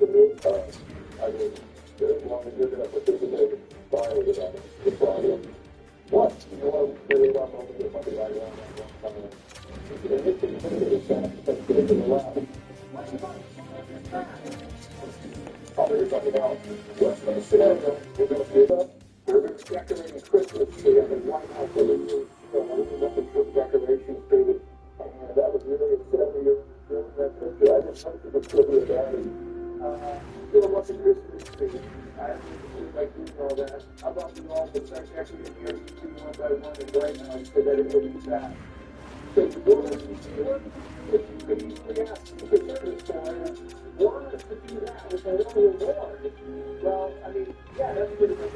I mean, as long as you're going to participate, fine with it. The problem. What? You know what? Really about moving the money right around that one time. They hit the limited fast, but get into the lab. Oh, there's something else. What's going to sit out there? We're going to get up. We're going to decorate a Christmas tree on the White House every year. Nothing for decorations, David. And that was really a 70-year that picture. I just posted a picture of that. Still a bunch of Christmas trees. I didn't like doing all that. How about we all put that actually in here, two one by one and right now, so that it will be that. So the board is here. If you could easily ask the service for want us to do that with a little reward. Well, I mean, yeah, that's pretty good.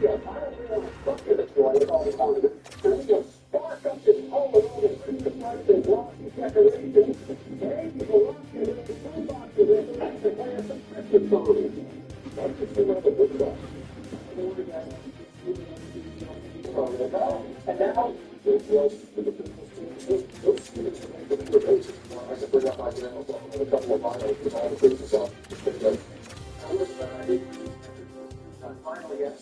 Yeah, I don't really know what fucking it's doing with all the time. There's a spark up this whole world of Christmas lights and glossy decorations. Hey, people want you to make some boxes and to play some Christmas songs. That's just another good stuff. And now, there's I can bring up my channel and a couple of vinyls with all the Christmas songs. Finally, yes.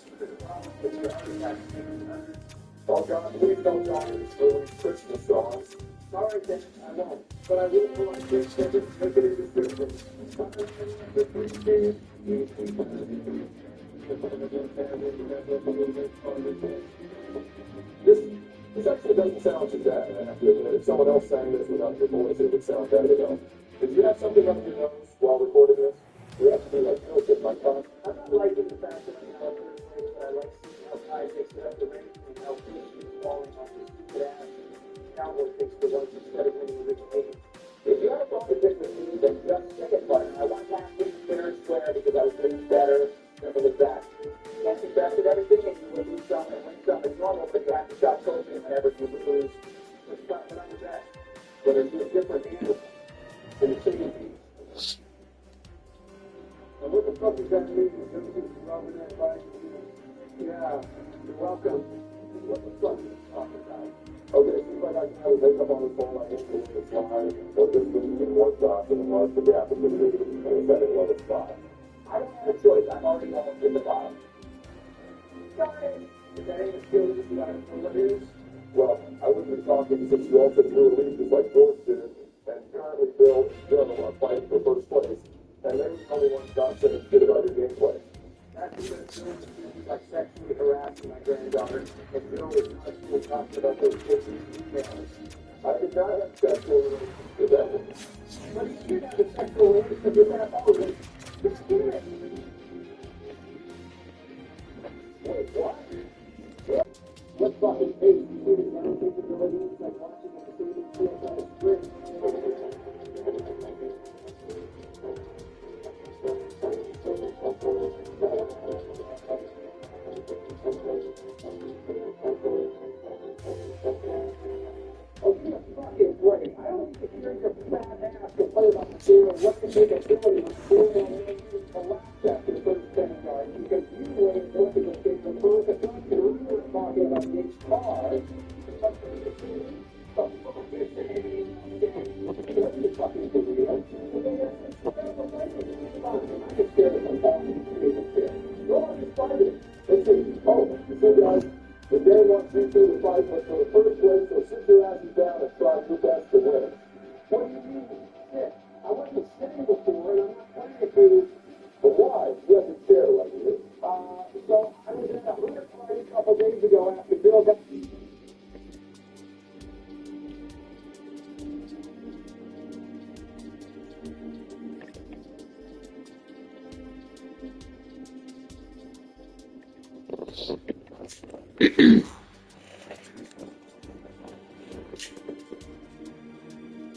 Oh God, please don't die for Christmas songs. Sorry, Dan, I won't. But I will go on Twitch and make it a description. This actually doesn't sound too bad, I have to admit. If someone else sang this without your voice, it would sound better though. Did you have something under your nose while recording this? You have to be like, oh, get my tongue. I'm not liking the fact that I'm out there, but I like seeing how guys takes it up the range and how things keep falling on his stupid ass. Cowboy takes the ones instead of winning the game. If you have a problem with me, then just say it, but I want last week fair and square because I was doing better. Remember the back. Can't be best at everything and you will lose some and win some. It's normal, but you have to stop coaching whenever you lose. Let's start with the best. Whether it's a different animal than the chicken piece. Now what the fuck is that mean? Everything's rubbing that bike. Yeah, you're welcome. What the fuck are you talking about? Okay, it seems like I can have a makeup on the phone, I hit the slide, or just in one shot and enlarge the gap in the video, and it's at another spot. I don't have a choice, I'm already almost in the bottom. Sorry! Is that any skill that you got from the news? Well, I wouldn't be talking since you also drew releases like George did, and currently Bill and Joe are fighting for first place, and they're the only ones not saying shit about your gameplay. That's because Bill was like sexually harassing my granddaughter, and Bill was constantly talking about those kids' emails. I did not have sexual relations with that woman. But he did have a sexual relationship with that woman. Just do it. Wait, what? Yeah. What fucking face you do to young capabilities like watching a baby feel by a spring? Oh, you're fucking great. I don't need to hear your fat ass complain about the fear of what can make a ability to feel and to laugh after the first 10 yards because you ain't looking at things the first and you were talking about these cars. The day wants you to fight, but for the first place, so sit your asses down and try your best to win. What do you mean? Shit. I wasn't sitting before, and I'm not playing it to. But why? You have to share like you. So I was at a 100 party a couple days ago after Bill got.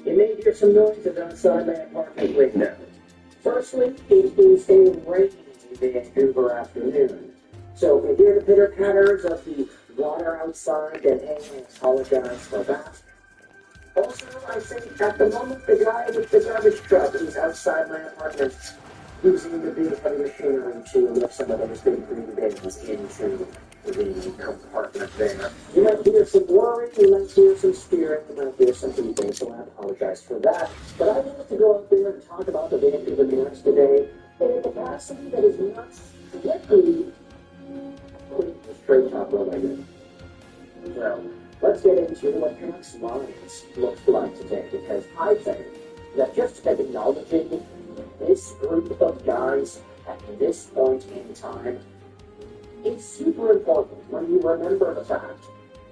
You may hear some noises outside my apartment window. Firstly, it is a rainy Vancouver afternoon. So if you hear the pitter-patters of the water outside, then hey, I apologize for that. Also, I think at the moment the guy with the garbage truck is outside my apartment using the big heavy machinery to lift some of those big green bins into the compartment there. You might hear some worry, you might hear some spirit, you might hear some beeping, so I apologize for that. But I wanted to go out there and talk about the Vancouver Canucks today in a capacity that is not strictly straight top related. So, let's get into what Canucks lines looks like today, because I think that just acknowledging this group of guys at this point in time is super important when you remember the fact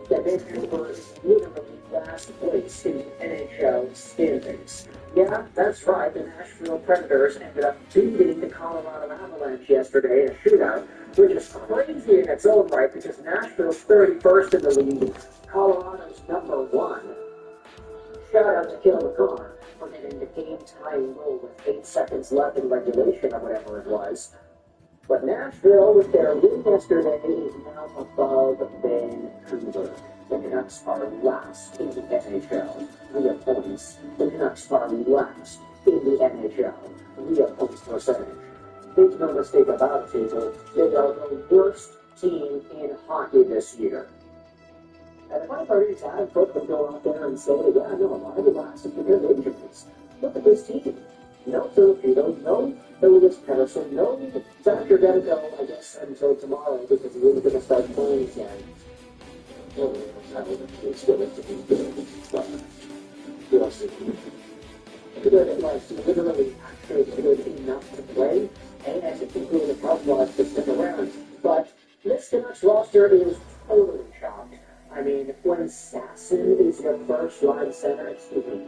that Vancouver is literally last place in the NHL standings. Yeah, that's right, the Nashville Predators ended up beating the Colorado Avalanche yesterday in a shootout, which is crazy in its own right because Nashville's 31st in the league, Colorado's number 1. Shout out to Kill McCarr for getting the game-tying goal with 8 seconds left in regulation or whatever it was. But Nashville, with their win yesterday, is now above Vancouver. The Canucks are last in the NHL via points. The Canucks are last in the NHL via points percentage. Make no mistake about it, people. They are the worst team in hockey this year. And the funny part is, Adam Cook would go out there and say, yeah, no, a lot of the last is because of injuries. Look at this team. No Filipino, no Elias Pettersson, no Thatcher got to go, I guess, until tomorrow because he was going to start playing again. Well, it's still to be good, but we'll see. Good at life, literally actually good enough to play, and as a people in the top line to stick around. But this Canucks roster is totally shocked. I mean, when Sasson is your first line center, excuse me,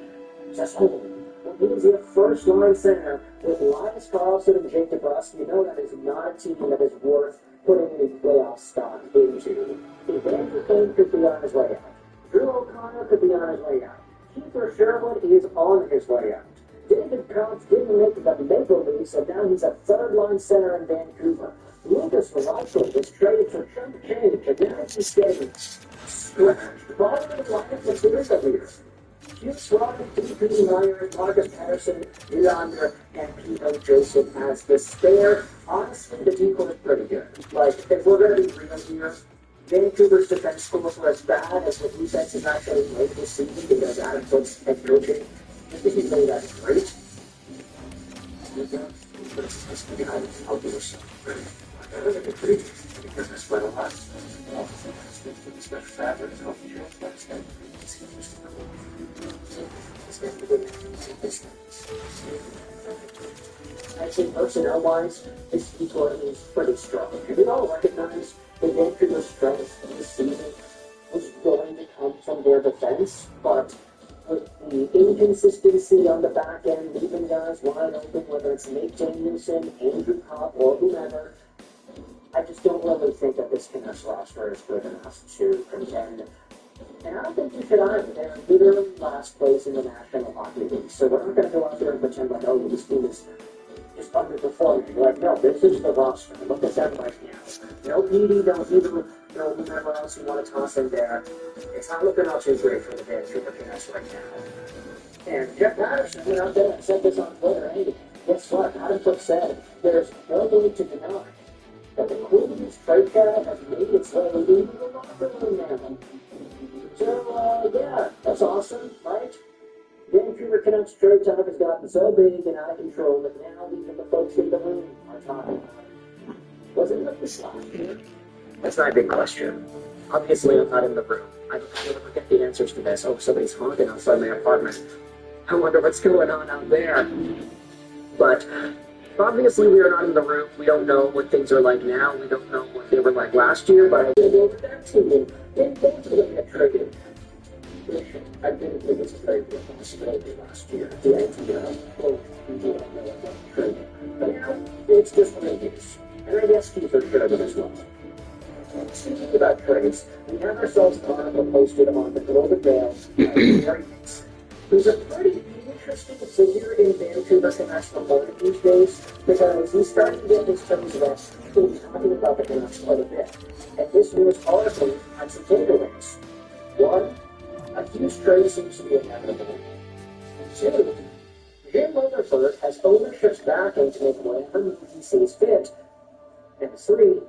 Sasson. He was your first line center with Linus Karlsson and Jake DeBrusk. You know that is not a team that is worth putting any playoff stock into. Evander Kane could be on his way out. Drew O'Connor could be on his way out. Keeper Sherwood is on his way out. David Cox didn't make the Maple Leafs, so now he's a third-line center in Vancouver. Lucas Reichel was traded for chump change, and now he's getting scratched. Bottom of the lineup for the leader. Hugh Swanson, D.P. Myers, Marcus Patterson, Nylander, and P.O. Joseph as the spare. Honestly, the decor is pretty good. Like, if we're going to be real here, Vancouver's defense scores were as bad as the defense is actually made this season because Adam Cook's head coaching. Just because he played that great. I'll do this. Because I sweat a lot. I'd say personnel-wise, this decor is pretty strong. And we all recognize that Vancouver's strength this season was going to come from their defense, but with the inconsistency on the back end, leaving guys wide open, whether it's Nate Danielson, Andrew Copp, or whomever, I just don't really think that this Canucks roster is good enough to contend. And I don't think you should either. They're literally last place in the National Hockey League. So we're not going to go out there and pretend like, oh, this team is just underperforming. Like, no, this is the roster. Look at them right now. No Petey, no Heber, no whoever else you want to toss in there. It's not looking all too great for the Vancouver Canucks right now. And Jeff Patterson went out there and said this on Twitter. Hey, guess what? Adam Cook said there's no way to deny that the Queen's trade cap has made its way into the locker room now. So, yeah, that's awesome, right? Vancouver Canucks trade talk has gotten so big and out of control that now even the folks in the room are talking about it. Was it like this last year? That's my big question. Obviously, I'm not in the room. I don't ever get the answers to this. Oh, somebody's honking outside my apartment. I wonder what's going on out there. But obviously, we are not in the room. We don't know what things are like now. We don't know what they were like last year. But I did over that team. They both get traded. I didn't think it was a trade with possibility last year. The idea of trade. But now, it's just what it is. And I guess Keith should have as well. Speaking about trades, we have ourselves an article posted on the Globe and Mail by Gary Hicks, who's a pretty interesting figure in Vancouver Canucks reporting these days, because he's starting to get his toes wet in talking about the Canucks quite a bit. And this news article has some takeaways. One, a huge trade seems to be inevitable. Two, Jim Rutherford has ownership's backing to make whatever move he sees fit. And three,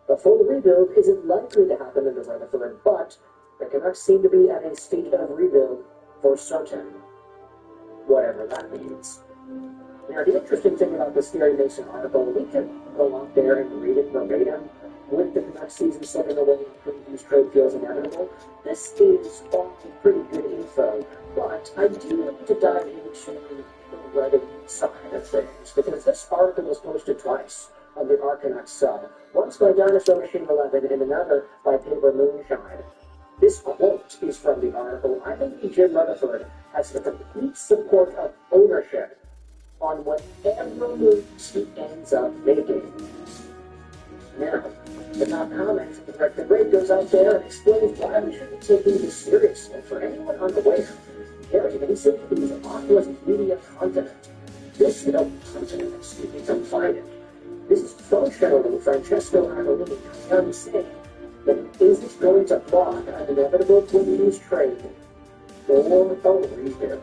A full rebuild isn't likely to happen in Rutherford, but the Canucks seem to be at a state of rebuild for certain, whatever that means. Now, the interesting thing about this Gary Mason article, we could go out there and read it verbatim. With the Canucks season slipping away and previews trade feels inevitable, this is all pretty good info, but I do want to dive into the revenue side of things, because this article was posted twice on the Canucks sub, once by Dinosaur Machine 11 and another by Paper Moonshine. This quote is from the article. I believe Jim Rutherford has the complete support of ownership on whatever moves he ends up making. Now, the top comment, the grade goes out there and explains why we shouldn't be taking this seriously. For anyone unaware, Gary Mason is Ottawa's media continent. This is a continent, excuse me, don't This is functionally Francesco Arbolini coming out saying that it isn't going to block an inevitable Twin trade or a rebuild.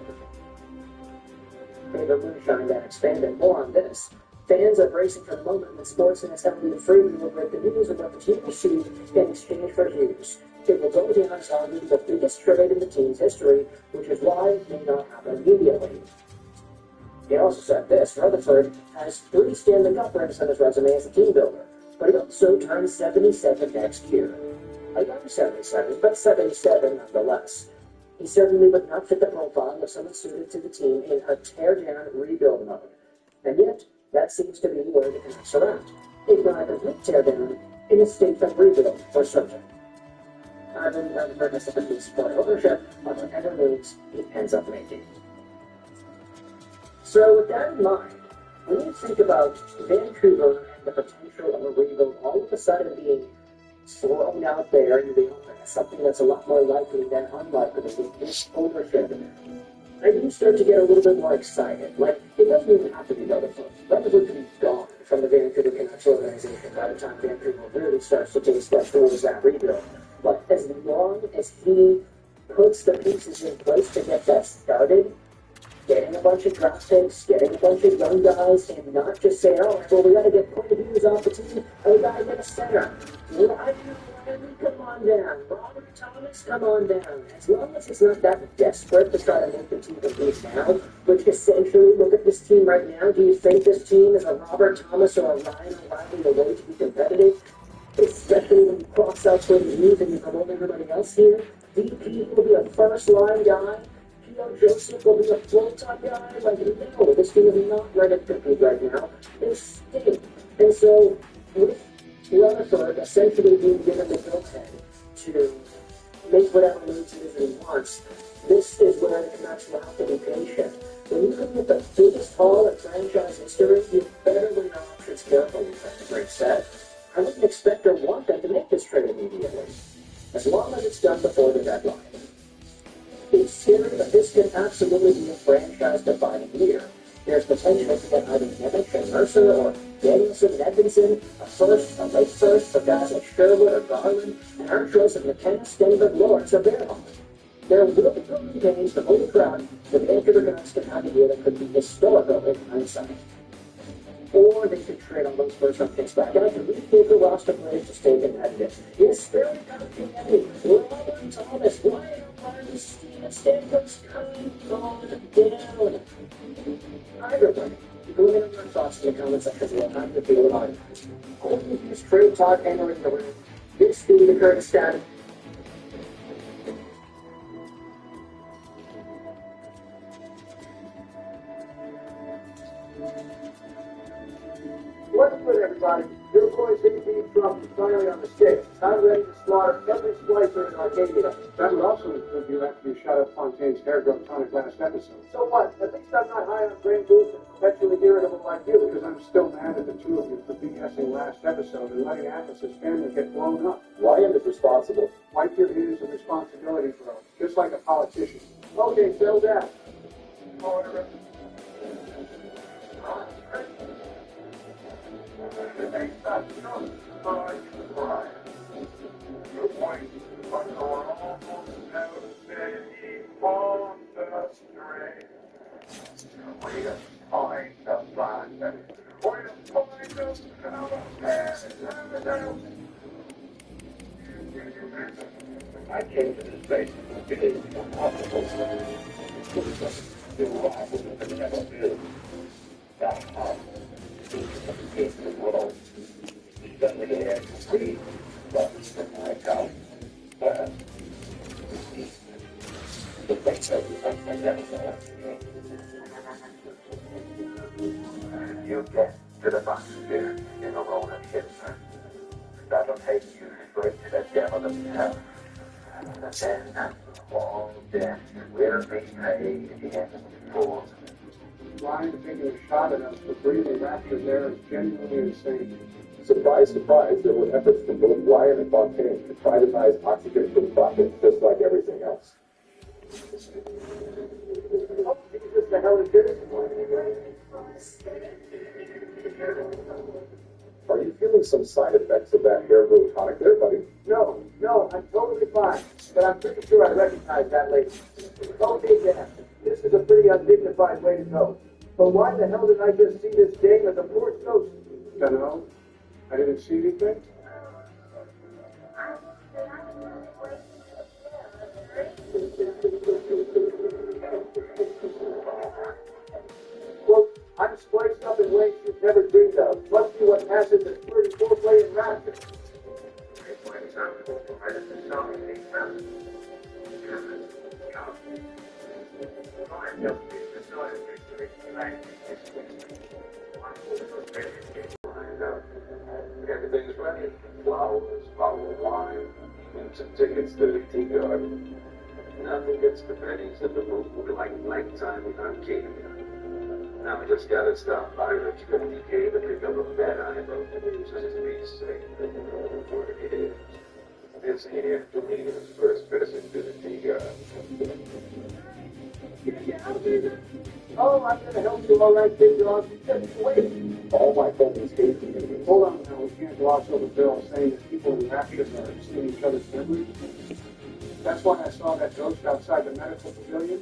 Paper Moonshine then expanded more on this. Fans are bracing for the moment when Sportsnet is having the freedom to break the news of what the team received in exchange for Hughes. It will go down as arguably the biggest trade in the team's history, which is why it may not happen immediately. He also said this: Rutherford has 3 Stanley Cup rings on his resume as a team builder, but he also turns 77 next year. A young 77, but 77 nonetheless. He certainly would not fit the profile of someone suited to the team in a tear-down rebuild mode. And yet, that seems to be where the Canucks are at. If not a complete tear-down, in a state of rebuild for certain. I believe Rutherford has sufficient support ownership on whatever moves he ends up making. So with that in mind, when you think about Vancouver and the potential of a rebuild all of a sudden being thrown out there in the open as something that's a lot more likely than unlikely with this ownership, I do start to get a little bit more excited. Like, it doesn't even have to be Rutherford. Rutherford could be gone from the Vancouver Canucks organization by the time Vancouver really starts to take steps towards that rebuild. But as long as he puts the pieces in place to get that started, getting a bunch of draft picks, getting a bunch of young guys, and not just saying, oh, well, we got to get Quinn Hughes off the team, and we got to get a center. Ryan, come on down. Robert Thomas, come on down. As long as he's not that desperate to try to make the team compete now, which essentially, look at this team right now. Do you think this team is a Robert Thomas or a Ryan O'Reilly the way to be competitive? Especially when you cross out Quinn Hughes and you promote everybody else here. DP will be a first-line guy. Joseph will be a full-time guy. Like, no, this team is not ready to compete right now. They stink. And so, with Rutherford essentially being given the go-ahead to make whatever moves he wants, this is where the Canucks will have to be patient. When you look at the biggest haul in franchise history, you better weigh your options carefully, as Greg said. I wouldn't expect or want them to make this trade immediately, as long as it's done before the deadline. It's scary, but this can absolutely be a franchise-defining year. There's potential to get either Nemec and Mercer or Danielson and Edmondson, a first, a late first for guys like Sherwood or Garland, and our choice of McKenna, Stenberg, Lawrence, or Bearhawk. There will be growing games, but holy crap, the Vancouver Canucks can have a year that could be historical in hindsight. Or they could trade all those first-round picks back out to rebuild the roster players to stay competitive. Yes, very complicated. Robert Thomas, Ryan O'Reilly, Steven Stamkos coming on down. Everybody, go ahead and your thoughts in the comment section below. How do you feel about it? Only use trade talk entering the room. This being the current stat. What's good, everybody? Your boy CP Trump is finally on the stick. I'm ready to slaughter every splicer in Arcadia. That would also include you after you shot up Fontaine's hair growth tonic last episode. So what? At least I'm not high on brain boost and perpetually irritable like you. Because I'm still mad at the two of you for BSing last episode and letting Athos's family get blown up. Ryan is responsible. Wipe your ears of responsibility, bro. Just like a politician. Okay, settle down. Order. I came to this place with big obstacles. The life would never build. That heart is the world. Even the air to breathe. But I come first. The place I never saw. You get to the box here in a roll of hits. That'll take you straight to the devil himself. And then all debt will be paid in full. Ryan taking a shot at us for breathing rapture there is genuinely insane. Surprise, surprise, there were efforts from both Ryan and Fontaine to privatize oxygen for profit, just like everything else. Oh, Jesus, the hell is this? Are you feeling some side effects of that hair growth tonic there, buddy? No, I'm totally fine. But I'm pretty sure I recognize that lady. Okay, Dan, this is a pretty undignified way to go. But why the hell did I just see this dame as a poor ghost? Dunno. I didn't see anything. Well, I'm spliced up in ways you've never dreamed of. Must be what passes as pretty foreplay and rapture. Everything's ready. Flowers, bottle of wine, and some tickets to the tea garden. Nothing gets the pennies in the mood like nighttime in Arcadia. Now I just gotta stop by Rich 50K to pick up a bed I wrote just to be safe. Where it is. This here to me is first visit to the tea garden. Oh, I'm going to help you all right, big dog. Just wait. All my focus hate me. Hold on now, we can't gloss over Bill saying that people in rapture are seeing each other's memories. That's why I saw that ghost outside the medical pavilion.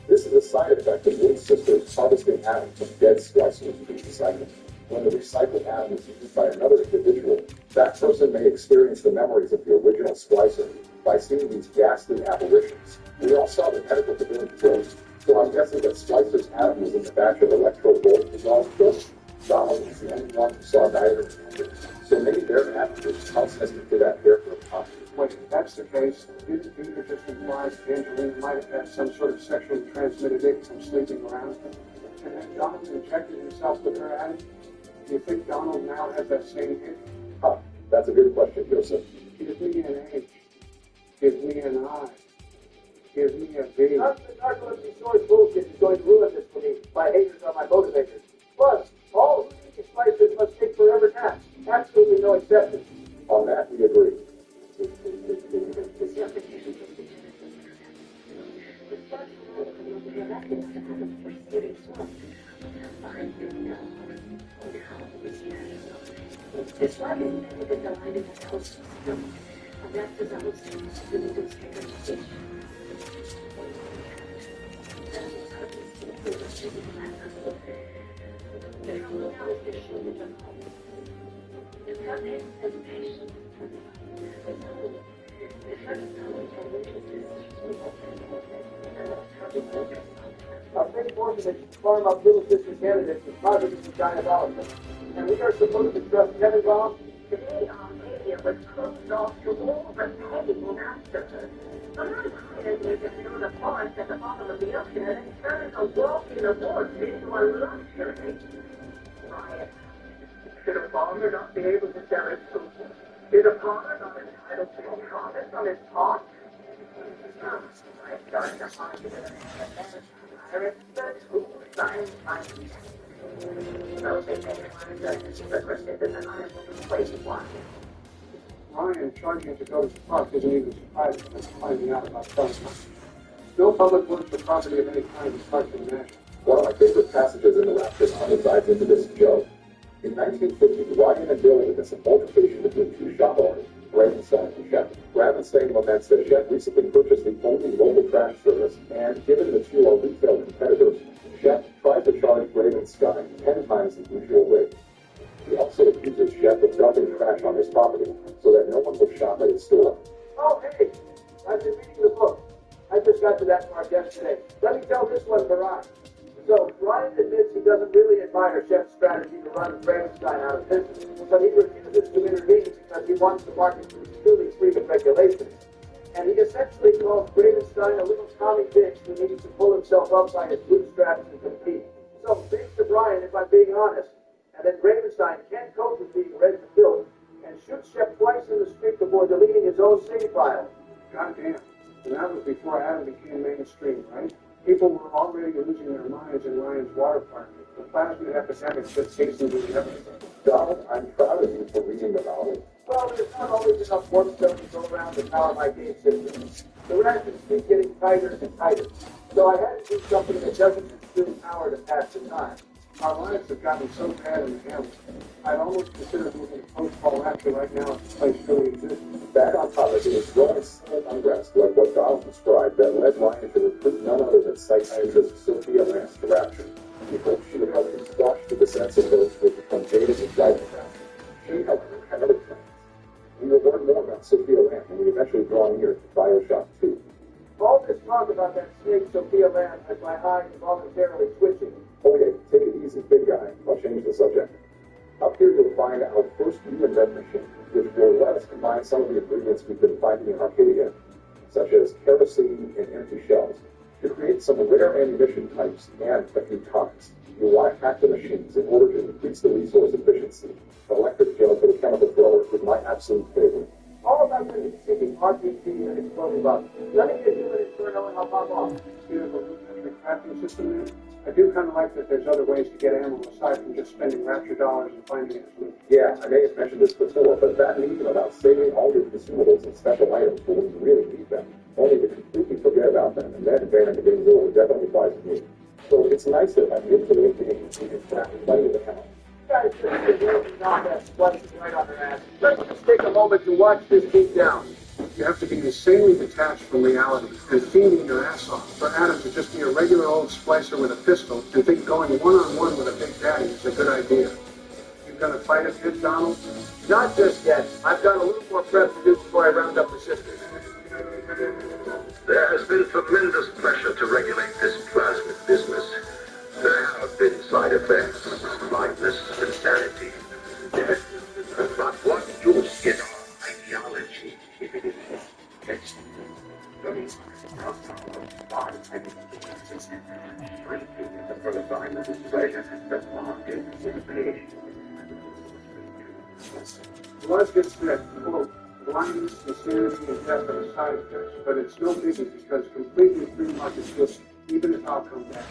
This is a side effect of Wood's sisters harvesting atoms from dead splicers to be recycled. When the recycled atom is used by another individual, that person may experience the memories of the original splicer by seeing these ghastly apparitions. We all saw the medical pavilion closed, so I'm guessing that Splicer's atom was in the batch of electrode volt dissolved filth. Donald was the only one who saw neither. So maybe their atom was processing to that hair for a copy. Wait, if that's the case, didn't Peter just imply Angelina might have had some sort of sexually transmitted ick from sleeping around? And then Donald injected himself with her atom? Do you think Donald now has that same ick? Huh, that's a good question, Joseph. Give me an H. Give me an I. Give me a V. None of the narcolepsy source bullshit is going to ruin this for me. My haters are my motivators. Plus, all Houdini splicers must take forever naps. Absolutely no exceptions. On that, we agree. It's why we never get the line in the house. And that's the house to the newspaper. Our great fortunate to farm up little sister candidates is positively diabolical. And we are supposed to trust Kevin Baum? Today our media was closed off to all the paying masters. I'm not afraid they just threw the forest at the bottom of the ocean and turned a walk in the woods into a luxury. Riot. Should a farmer not be able to sell his food? Is a farmer not entitled to a profit on his pot? I started to argue that I respect who signs my peace. So they made one judge requested that the honor place one. Ryan charging to go to the park isn't even surprising us finding out about guns. No public works or property of any kind is hard to imagine. One of my favorite passages in the Rapture comic dives into this joke. In 1950, Ryan and Bill witness an altercation between two shop owners, Ravenstein and Shep. Ravenstein laments that Shep recently purchased the only local trash service, and given the two are retail competitors, Shep tried to charge Ravenstein 10 times the usual rate. He also accuses Shep of dumping trash on his property so that no one will shop at his store. Oh, hey, I've been reading the book. I just got to that part yesterday. Let me tell this one, Brian. So, Brian admits he doesn't really admire Chef's strategy to run Frankenstein out of business, but he refuses to intervene because he wants the market to be truly free of regulations. And he essentially calls Frankenstein a little Tommy bitch who needs to pull himself up by his bootstraps to compete. So, thanks to Brian, if I'm being honest. And then Frankenstein can't cope with being read to filth and shoots Chef twice in the street before deleting his own save file. Goddamn. And that was before Adam became mainstream, right? People were already losing their minds in Ryan's water park. The plasmid epidemic just hastened to the episode. Donald, I'm proud of you for reading the novel. Well, there's not always enough warp stone to go around to power my game system. The rations keep getting tighter and tighter. So I had to do something that doesn't consume power to pass the time. Our lives have gotten so bad in the hamlet. I'd almost consider moving post-fall after right now if the place really exists. Back on top of it is growing silent unrest like what Donald described that led Ryan to recruit none other than psychiatrist Sophia Lance to Rapture. He hoped she would help him squash the dissents of those who had become jaded and driving them. She, however, had other plans. We will learn more about Sophia Lance when we eventually draw near to Bioshock 2. All this talk about that snake Sophia Lamb has my eyes involuntarily twitching. Okay, take it easy, big guy. I'll change the subject. Up here you'll find our first new invent machine, which will let us combine some of the ingredients we've been finding in Arcadia, such as kerosene and empty shells, to create some rare ammunition types and a few tonics. You'll want to hack the machines in order to increase the resource efficiency. Electric gel for the chemical thrower is my absolute favorite. All about the heat-seeking RPG and exploding bugs. Let me get you an inferno and I'll pop off. Beautiful rudimentary crafting system there. I do kind of like that there's other ways to get ammo aside from just spending Rapture dollars and finding it loot. Yeah, I may have mentioned this before, but that neat about saving all your consumables and special items for when you really need them, only to completely forget about them and then abandon the game over definitely applies to me. So it's nice that I'm into the game and can craft plenty of the house. You guys should be working on that splicing right on their ass. Let's just take a moment to watch this beat down. You have to be insanely detached from reality and fiending your ass off for Adam to just be a regular old splicer with a pistol and think going one-on-one with a big daddy is a good idea. You gonna fight it yet, Donald? Not just yet. I've got a little more prep to do before I round up the sisters. There has been tremendous pressure to regulate this plasmid business. There have been side effects, blindness, insanity. But what you get on ideology. It's Was gets that, quote, blindness, insanity, and death are side effects, but it's no biggie because completely free market system, even if I'll come back.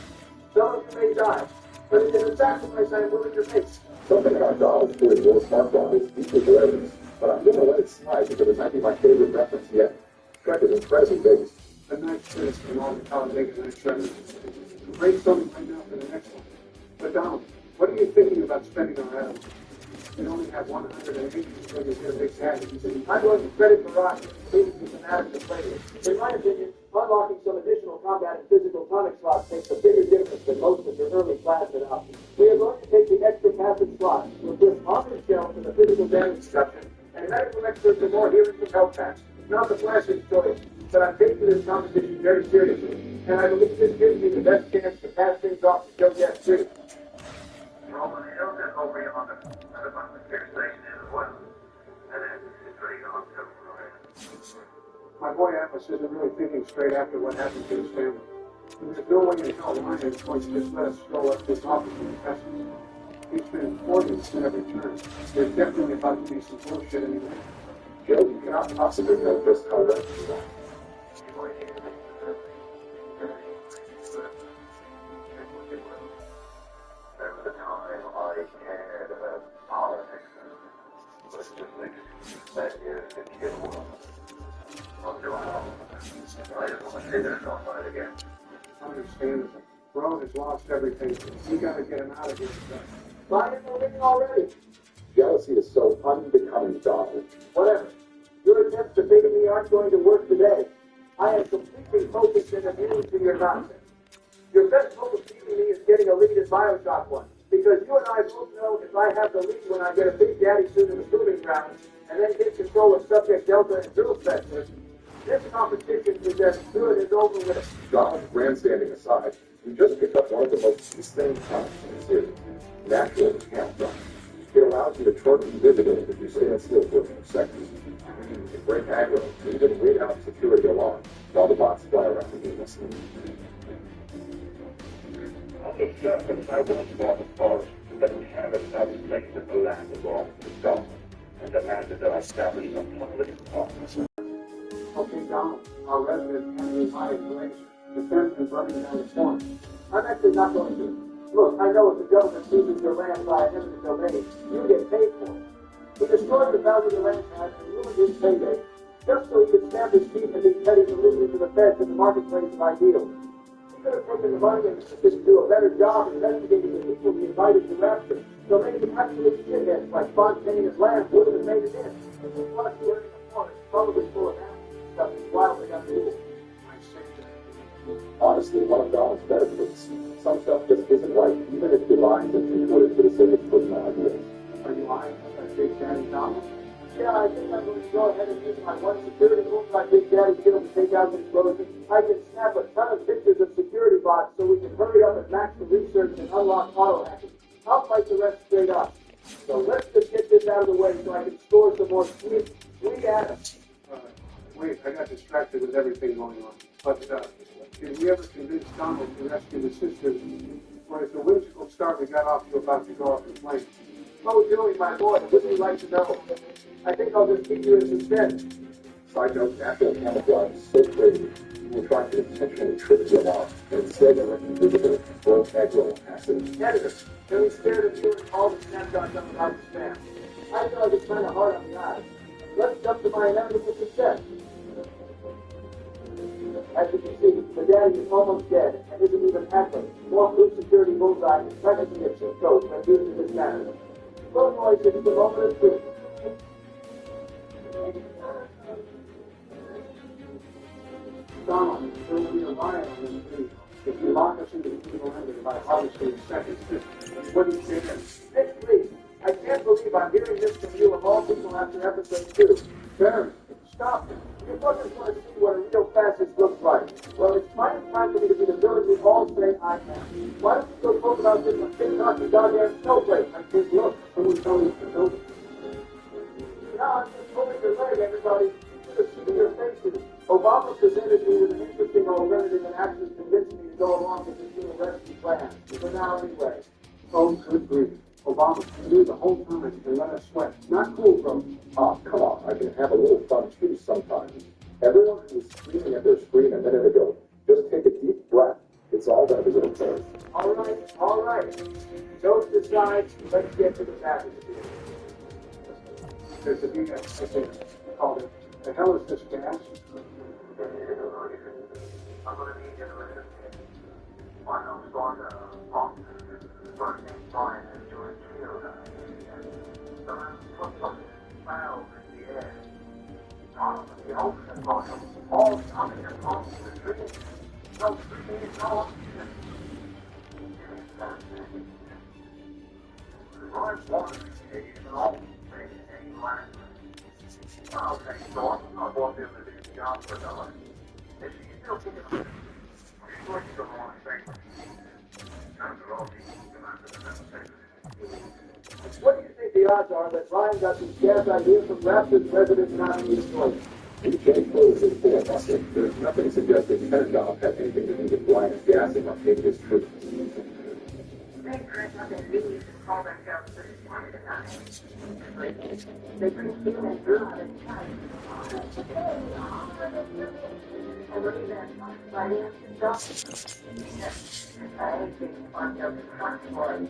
Some of you may die, but it is a sacrifice I am willing to make. Something about Donald's putting more smartphone is deeply hilarious, but I'm going to let it slide because it might be my favorite reference yet. Trek is impressive, babies. A nice finish from all the Talladega Nights records. Brainstorming right now for the next one. But Donald, what are you thinking about spending on Adam? We only have 180 so you get a big daddy. I'm going to credit Barrage for leading to fanatics to play with. In my opinion, unlocking some additional combat and physical tonic slots makes a bigger difference than most of your early plasmid options. We are going to take the extra passive slots, replace armored shells for the physical damage reduction, and medical experts are more hearing from health packs. Not the flashiest choice, but I'm taking this competition very seriously, and I believe this gives me the best chance to pass things off to Joe Gas 3. My boy Atlas isn't really thinking straight after what happened to his family. There's no way in hell Ryan is going to just let us stroll up this office in Texas. He's been important in every turn. There's definitely about to be some bullshit anyway. Joe, you cannot possibly know just how that is. Understandable. Bro has lost everything. We gotta get him out of here. Ryan, we're winning already. Jealousy is so unbecoming, Donald. Whatever. Your attempts to bait me aren't going to work today. I am completely focused and immune to your nonsense. Your best hope of beating me is getting a lead in Bioshock 1. Because you and I both know if I have the lead when I get a big daddy suit in the proving ground and then get control of subject delta and drill specialist, this competition is as good as over with. Donald, grandstanding aside, you just picked up one of the most sustained times in the series. Natural camp. It allows you to shorten the dividend if you stand still for a few seconds. You can break aggro and even wait out security alarm while the bots fly around the units. On the surface, I once bought a forest that had enough space in the land belonged to the government and demanded that I establish a public park. Okay, Donald, our resident can high information. The fence is running down the corner. I'm actually not going to. Look, I know if the government seizes your land by eminent domain, you get paid for it. He destroyed the value of the land tax and ruined his payday, just so he could stamp his teeth and be petty delivery to the feds in the marketplace of ideals. He could have taken the money and just do a better job investigating the people he invited to rapture. So maybe the absolute shitheads like spontaneous Lamb would have made it in. Plus, we're in the forest, probably full of animals and stuff that's wildly uncool. Honestly, one of Donald's better picks. Some stuff just isn't right, even if he lies and he put it for the sake of personal ideas. Are you lying about Big Daddy Donald? Yeah, I think I'm going to go ahead and use my one security move my Big Daddy skill to take out the explosion. I can snap a ton of pictures of security bots so we can hurry up and max the research and unlock auto hacking. I'll fight the rest straight up. So let's just get this out of the way so I can score some more sweet atoms. Wait, I got distracted with everything going on. But did we ever convince Donald to rescue the sisters? Or is the whimsical start we got off to about to go off the plane? Oh, Joey, my boy, wouldn't you like to know? I think I'll just keep you in suspense. Side note, natural camouflage is so crazy, you will try to intentionally trip them out, and instead direct invisible, broke aggro acid. Editor, can we spare the viewers all the snapshots I'm about to spam? I feel like it's kind of hard on the eyes. Let's jump to my inevitable success. As you can see, the daddy is almost dead and isn't even active. More food security bullseye is practically a cheat code when used in this manner. Slow noise is the moment of truth. Donald, there will be a riot on this street if you lock us into the evil ending by harvesting seconds. What do you say then? Nick, please, I can't believe I'm hearing this from you of all people after episode 2. Barry, Stop. You fuckers want to see what a real fascist looks like. Well, it's finally time for me to be the villain we all say I am. Why don't you go talk about this on TikTok and goddamn snowflake? I can't look. Someone tell me to build it. Now I'm just pulling your leg, everybody. You should have seen your faces. Obama presented me with an interesting alternative and actually convinced me to go along with his new rescue plan. For now, anyway. Oh, good grief. Obama knew the whole time to let us sweat. Not cool, bro. Oh, come on, I can have a little fun too sometimes. Everyone who was screaming at their screen a minute ago, just take a deep breath. It's all that is okay. All right. Don't decide. Let's get to the package. There's a big thing called it. The hell is this gas? I'm going to need you to listen. Why don't start a first name Brian and George Field. Someone put some clouds in the air. All of the ocean volume, all coming across the street. No trees, no oxygen. Large water vegetation, all anything like that. I'll take Dawn. I'm not going to do the job for another. If you still think of it, I'm sure you don't want to say after all, you come after the next What do you think the odds are that Ryan got this gas idea from Raptor's president not in Detroit? DJ Close is fantastic. There's nothing suggesting Pentagon had anything to do with Brian's gassing on Patriot's troops. They drink nothing leaves and call themselves the one tonight. They drink human blood and time. I believe that by the end of the job, I think on the front for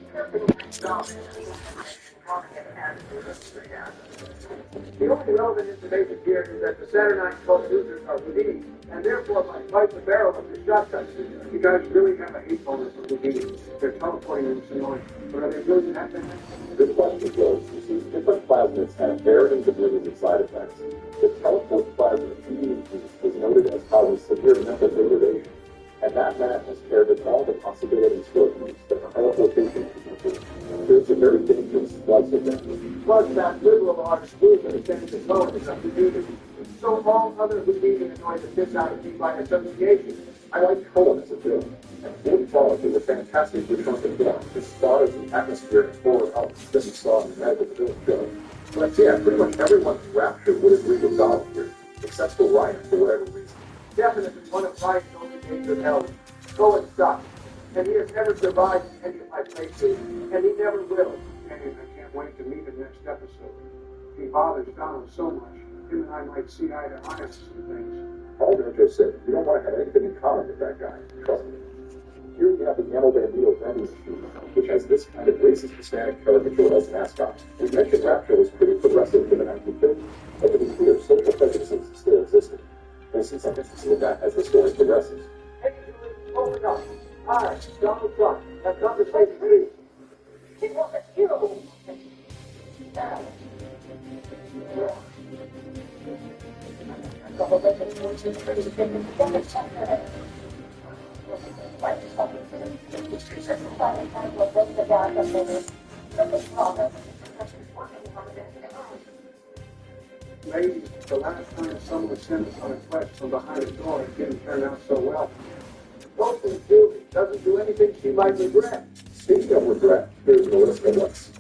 The only relevant information here is that the Saturnine cult users are Houdini, and therefore might fight the barrel of the shotgun. You guys really have a hatefulness for Houdini. They're teleporting and it's annoying. But are they really that bad? Good question, Joe. You see, different plasmids have varying degrees of side effects. The teleport plasmid PDP was noted as causing severe mental degradation, and that madness paired with all the possibilities for abuse that teleportation can do. Plus, that liberal artist group of the Senator Cohen is undefeated. So all other Houdini annoy the piss out of me by association. I like Cohen as a villain, and Wood Falls is a fantastic return to film. The stars the atmospheric horror elements that we saw in the medical film show. But yeah, pretty much everyone in Rapture would agree with Donald here, except for Ryan for whatever reason. Definitely one of Ryan's only major help. Cohen sucks, and he has never survived any of my playthroughs, and he never will. And I can't wait to meet him next episode. He bothers Donald so much, him and I might see eye to eye on some things. Alder just said, you don't want to have anything in common with that guy. Trust me. Here we have the Yellow Bandito vending machine, which has this kind of racist Hispanic caricature as mascot. We mentioned Rapture was pretty progressive in the 1950s, but to be clear, social prejudices still existed. We'll see some interesting in that as the story progresses. Hey, Julie, open up. Hi, Donald Trump. Have conversation, please. It wasn't you. Maybe the last time someone sent us on a quest from behind a door, it didn't turn out so well. Mostly Julie doesn't do anything she might regret. Speaking of regret, here's Melissa Lewis.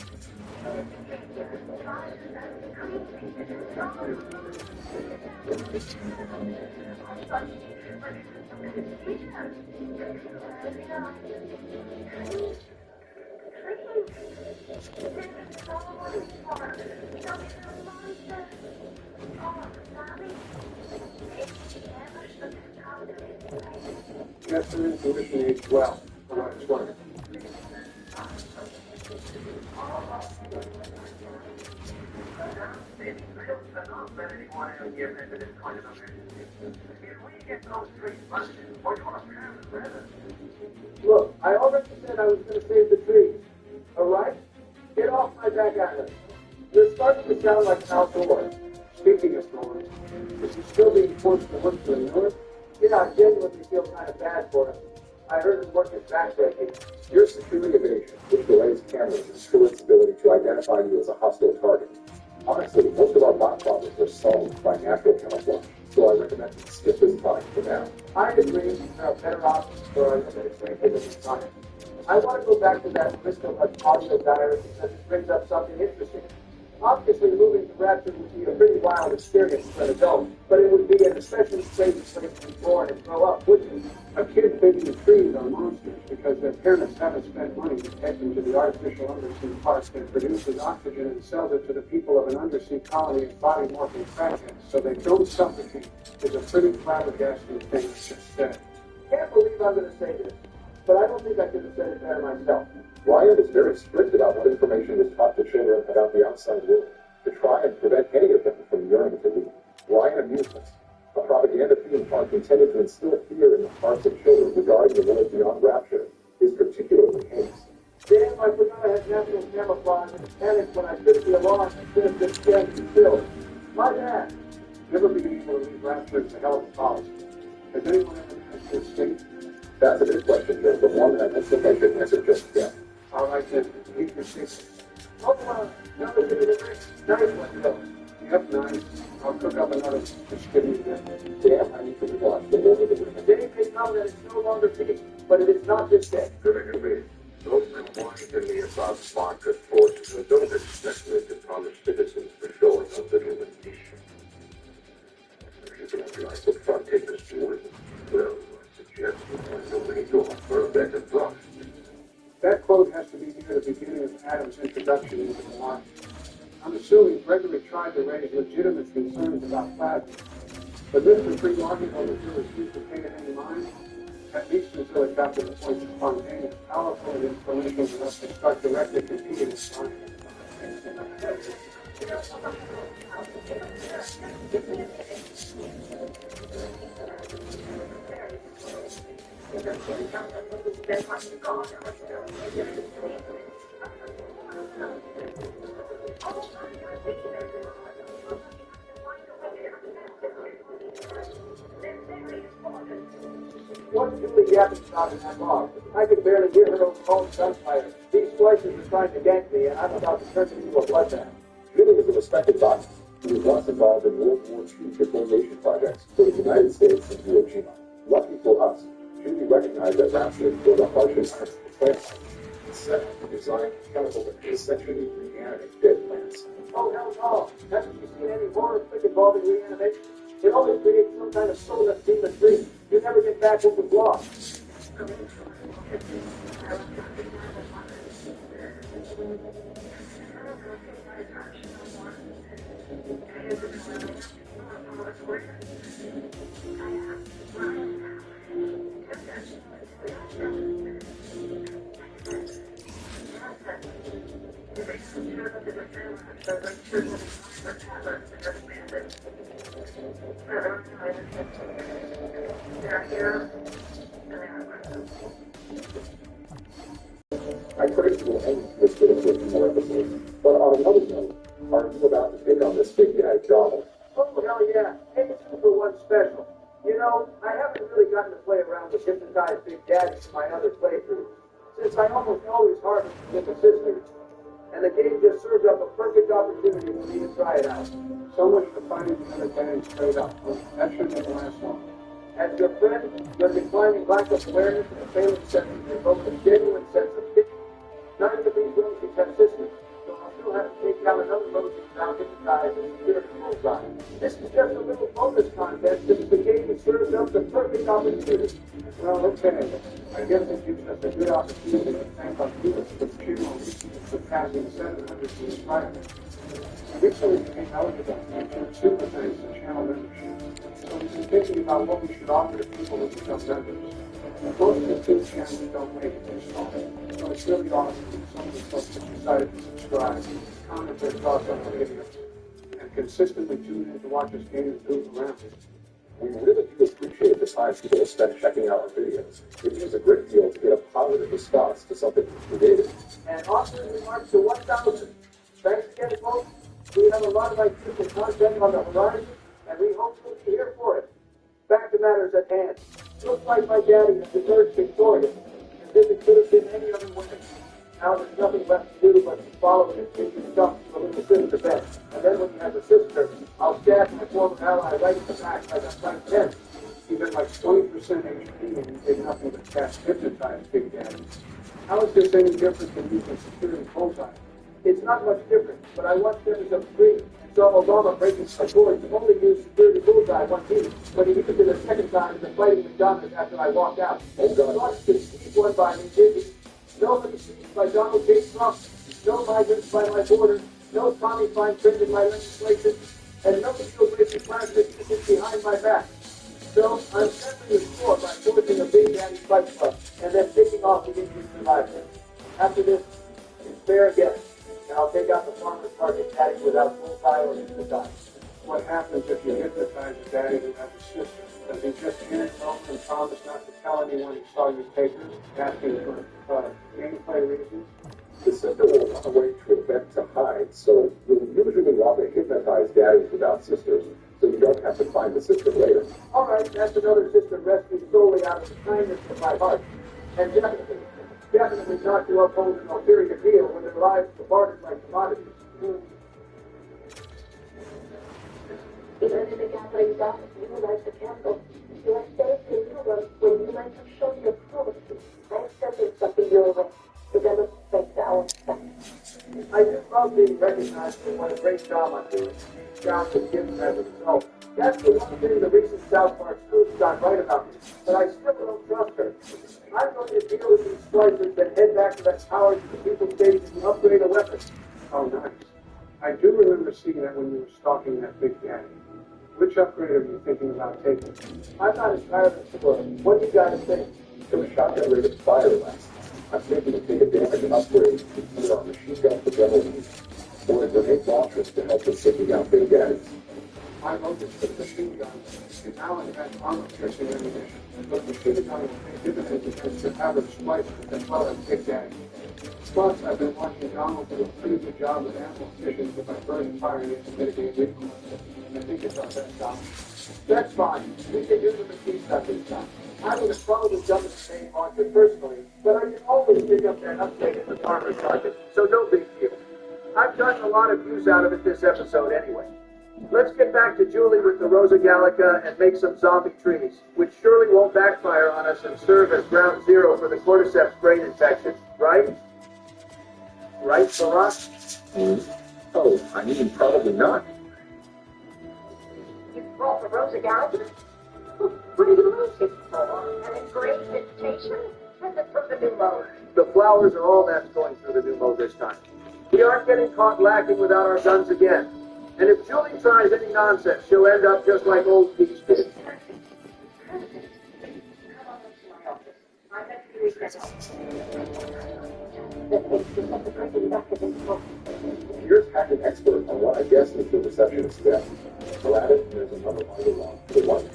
Guess her intuition aged well for what it's worth. Look, I already said I was going to save the trees. All right? Get off my back island. You're starting to sound like Al Gore. Speaking of Thorns, is he still being forced to work for the North? Yeah, I genuinely feel kind of bad for him. I heard his work is backbreaking. Your security evasion, which delays cameras and Stewart's ability to identify you as a hostile target. Honestly, most of our bot problems are solved by natural camouflage, so I recommend you skip this time for now. I agree there are better options for our administration than science. I want to go back to that Bristol audio diary because it brings up something interesting. Obviously, moving to Rapture would be a pretty wild experience for an adult, but it would be an especially crazy place to be born and grow up, wouldn't it? A kid thinking the trees are monsters because their parents haven't spent money to take them to the artificial undersea park that produces oxygen and sells it to the people of an undersea colony of body-morphing crackheads so they don't suffocate is a pretty flabbergasting thing to just say. Can't believe I'm going to say this, but I don't think I could have said it better myself. Ryan is very strict about what information is taught to children about the outside world, to try and prevent any of them from yearning to leave. Ryan Amusements, a propaganda theme park intended to instill fear in the hearts of children regarding the world beyond Rapture, is particularly heinous. Damn, I forgot I had natural camouflage and panicked when I took the alarm instead of just standing still. My bad. Never being able to leave Rapture is a hell of a policy. Has anyone ever managed to escape? That's a good question, Joe, but one that I don't think I should answer just yet. All right, then. Keep your secret. Oh, another thing in the ring. Nice one, Bill. Yep, nice. I'll cook up another. Just give me that. Damn, I need to watch the Lord of the Rings. The day may come that it's no longer peace, but it is not just dead. Gregory, those men wanted to me about market forces and don't expect me to punish citizens for showing a little amnesia. If you don't like what front takers do, well, I suggest you find a way to offer a better price. That quote has to be near the beginning of Adam's introduction into the line. I'm assuming Gregory tried to raise legitimate concerns about plasma, but Mr. Free Market Overture refused to pay it any mind, at least until it got to the point of spontaneous, powerful, and influential enough to start directly competing with science. What's Julie yapping about in that bar? I can barely hear her own gunfire. These splices are trying to gank me, and I'm about to turn into a bloodbath. respected botanist who was once involved in World War II triplication projects for the United States and Iwo Jima. Lucky for us, Judy recognized that rhapsodies were the harshest parts of the plant. Instead, he designed chemicals that could essentially reanimate dead plants. Oh, hell no. Haven't you seen any horror flick involving reanimation? It always creates some kind of soulless demon dream. You never get back what was lost. I pray you will end this video with more episodes. But on another note, are you about to take on this big guy, Donald? Oh, hell yeah. Hey, two for one special. You know, I haven't really gotten to play around with hypnotized Big Daddy in my other playthroughs, since I almost always harvest with the sisters. And the game just served up a perfect opportunity for me to try it out. So much for finding the other daddy straight up. That shouldn't have last long. As your friend, your declining lack of awareness and a failing sense evokes a genuine sense of pity. None of these roses have sisters, so I'll still have to take down another rose found hypnotized and spirit bullseye. This is just a little bonus contest since the game has served up the perfect opportunity. Well, okay. I guess it gives us a good opportunity to thank our viewers for surpassing 700 subscribers. We recently became eligible to super thanks and channel membership. So we've been thinking about what we should offer to people who become members. Most YouTube channels don't make it this small, so it's really awesome that some of the folks have decided to subscribe, comment their thoughts on the videos, and consistently tune in to watch us gain and move around. We really do appreciate the time people have spent checking out our videos. It means a great deal to get a positive response to something we created. And offering remarks to 1,000. Thanks again, folks. We have a lot of artistic content on the horizon, and we hope you'll be here for it. Back to matters at hand. Looks like my daddy has emerged victorious, as if it could have been any other way. Now there's nothing left to do but to follow his future stuff to a little sister bed. And then when you have a sister, I'll stab my former ally right in the back like a tight 10. Even like 20% HP and you did nothing but cast hypnotize Big Daddy. How is this any different than using security bullseye? It's not much different, but I want them to upstream. And so Obama breaking my board to only use security bullseye once each, but he used it the second time in the fighting McDonald's after I walked out. And God watched the Steve one by me, did he? No Mississippi by Donald J. Trump, no migrants by my border, no Tommy fine print in my legislation, and no deal-breaking plans behind my back. So I'm settling the score by forcing a Big Daddy fight club and then taking off the Indian survivor. After this, it's fair again, and I'll take out the farmer's market daddy without bullseye or hypnotize. What happens if you hypnotize a daddy who has a sister? Does he just hand it over and promise not to tell anyone he saw your papers, asking for gameplay reasons? The sister will run away to a bed to hide, so you'll usually want to hypnotize daddies without sisters, so you don't have to find the sister later. All right, that's another sister rescued solely out of the kindness of my heart. And definitely not to uphold an ulterior deal when their lives are bartered like commodities. Even in the gathering dust, you light the candle. You are safe in Europe when you might have shown your policy. I am sending something your way to demonstrate our facts. I do love being recognized for what a great job I'm doing. Down to given as a result. That's the one thing the recent South Park scoops got right about me, but I still don't trust her. I'm going to deal with these splicers and head back to that power to the people station and upgrade a weapon. Oh, nice. I do remember seeing that when you were stalking that Big Daddy. Which upgrade are you thinking about taking? I'm not entirely sure. What do you guys think? To a shotgun rated fire last. I'm thinking of taking damage and upgrade to either our machine gun for general use, or a grenade launchers to help with taking out Big Daddies. My vote is for the machine gun. And Alan has armor-piercing ammunition, but machine gun will pay dividends against your average splicer as well as Big Daddy. Plus, I've been watching Donald do a pretty good job with animal fishing with my burst firing it to mitigate recoil. I think it's our best option. That's fine. We can do the machine gun this time. I would have probably done the same launcher personally, but I can always pick up that upgrade in the farmer's market, so no big deal. I've gotten a lot of use out of it this episode anyway. Let's get back to Julie with the Rosa Gallica and make some zombie trees, which surely won't backfire on us and serve as ground zero for the cordyceps brain infection, right? Right, Barack? Oh, I mean, probably not. You brought the Rosa Gallica? What are you losing for? An engraved invitation? Send it from the new mode. The flowers are all that's going through the new mode this time. We aren't getting caught lacking without our guns again. And if Julie tries any nonsense, she'll end up just like old Peach did. You're a patent expert on what I guess is the receptionist desk. So at it, there's another one along. The one.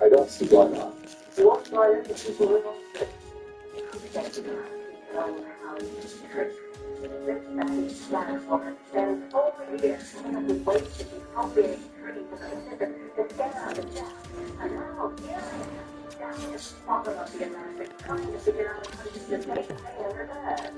I don't see why not. You won't try any people in on it. And over here, I have been waiting to be helping trees to get out of death. And now, here I am, down here, talking of the Atlantic, trying to figure out how to make my hair bad.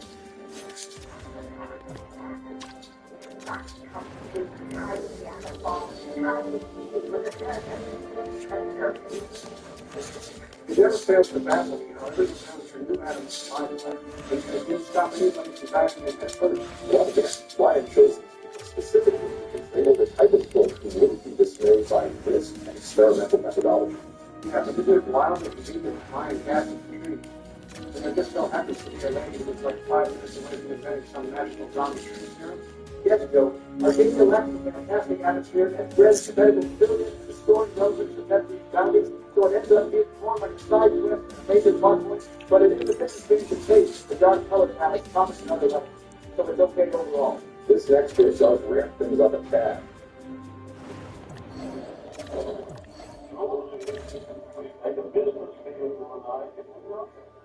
You never fail to battle, you know, everything comes from new atoms by the way. It didn't stop anybody from bashing it at first. Well, that's why I chose specifically because they know the type of folk who wouldn't be dismayed by this experimental methodology. You have to do it wild and you need to find gas in the tree. And it just so happens to be a lady who was like 5 minutes away from inventing some national zombie tree serum. Yes, Joe. Our team collects a fantastic atmosphere and spreads competitive abilities to destroy relatives and nephews boundaries, so it ends up being more like a side quest than a major plot point, but it is a different thing to taste. The dark colored palette promise another level, so it's okay overall. This next year does ramp things up a tad.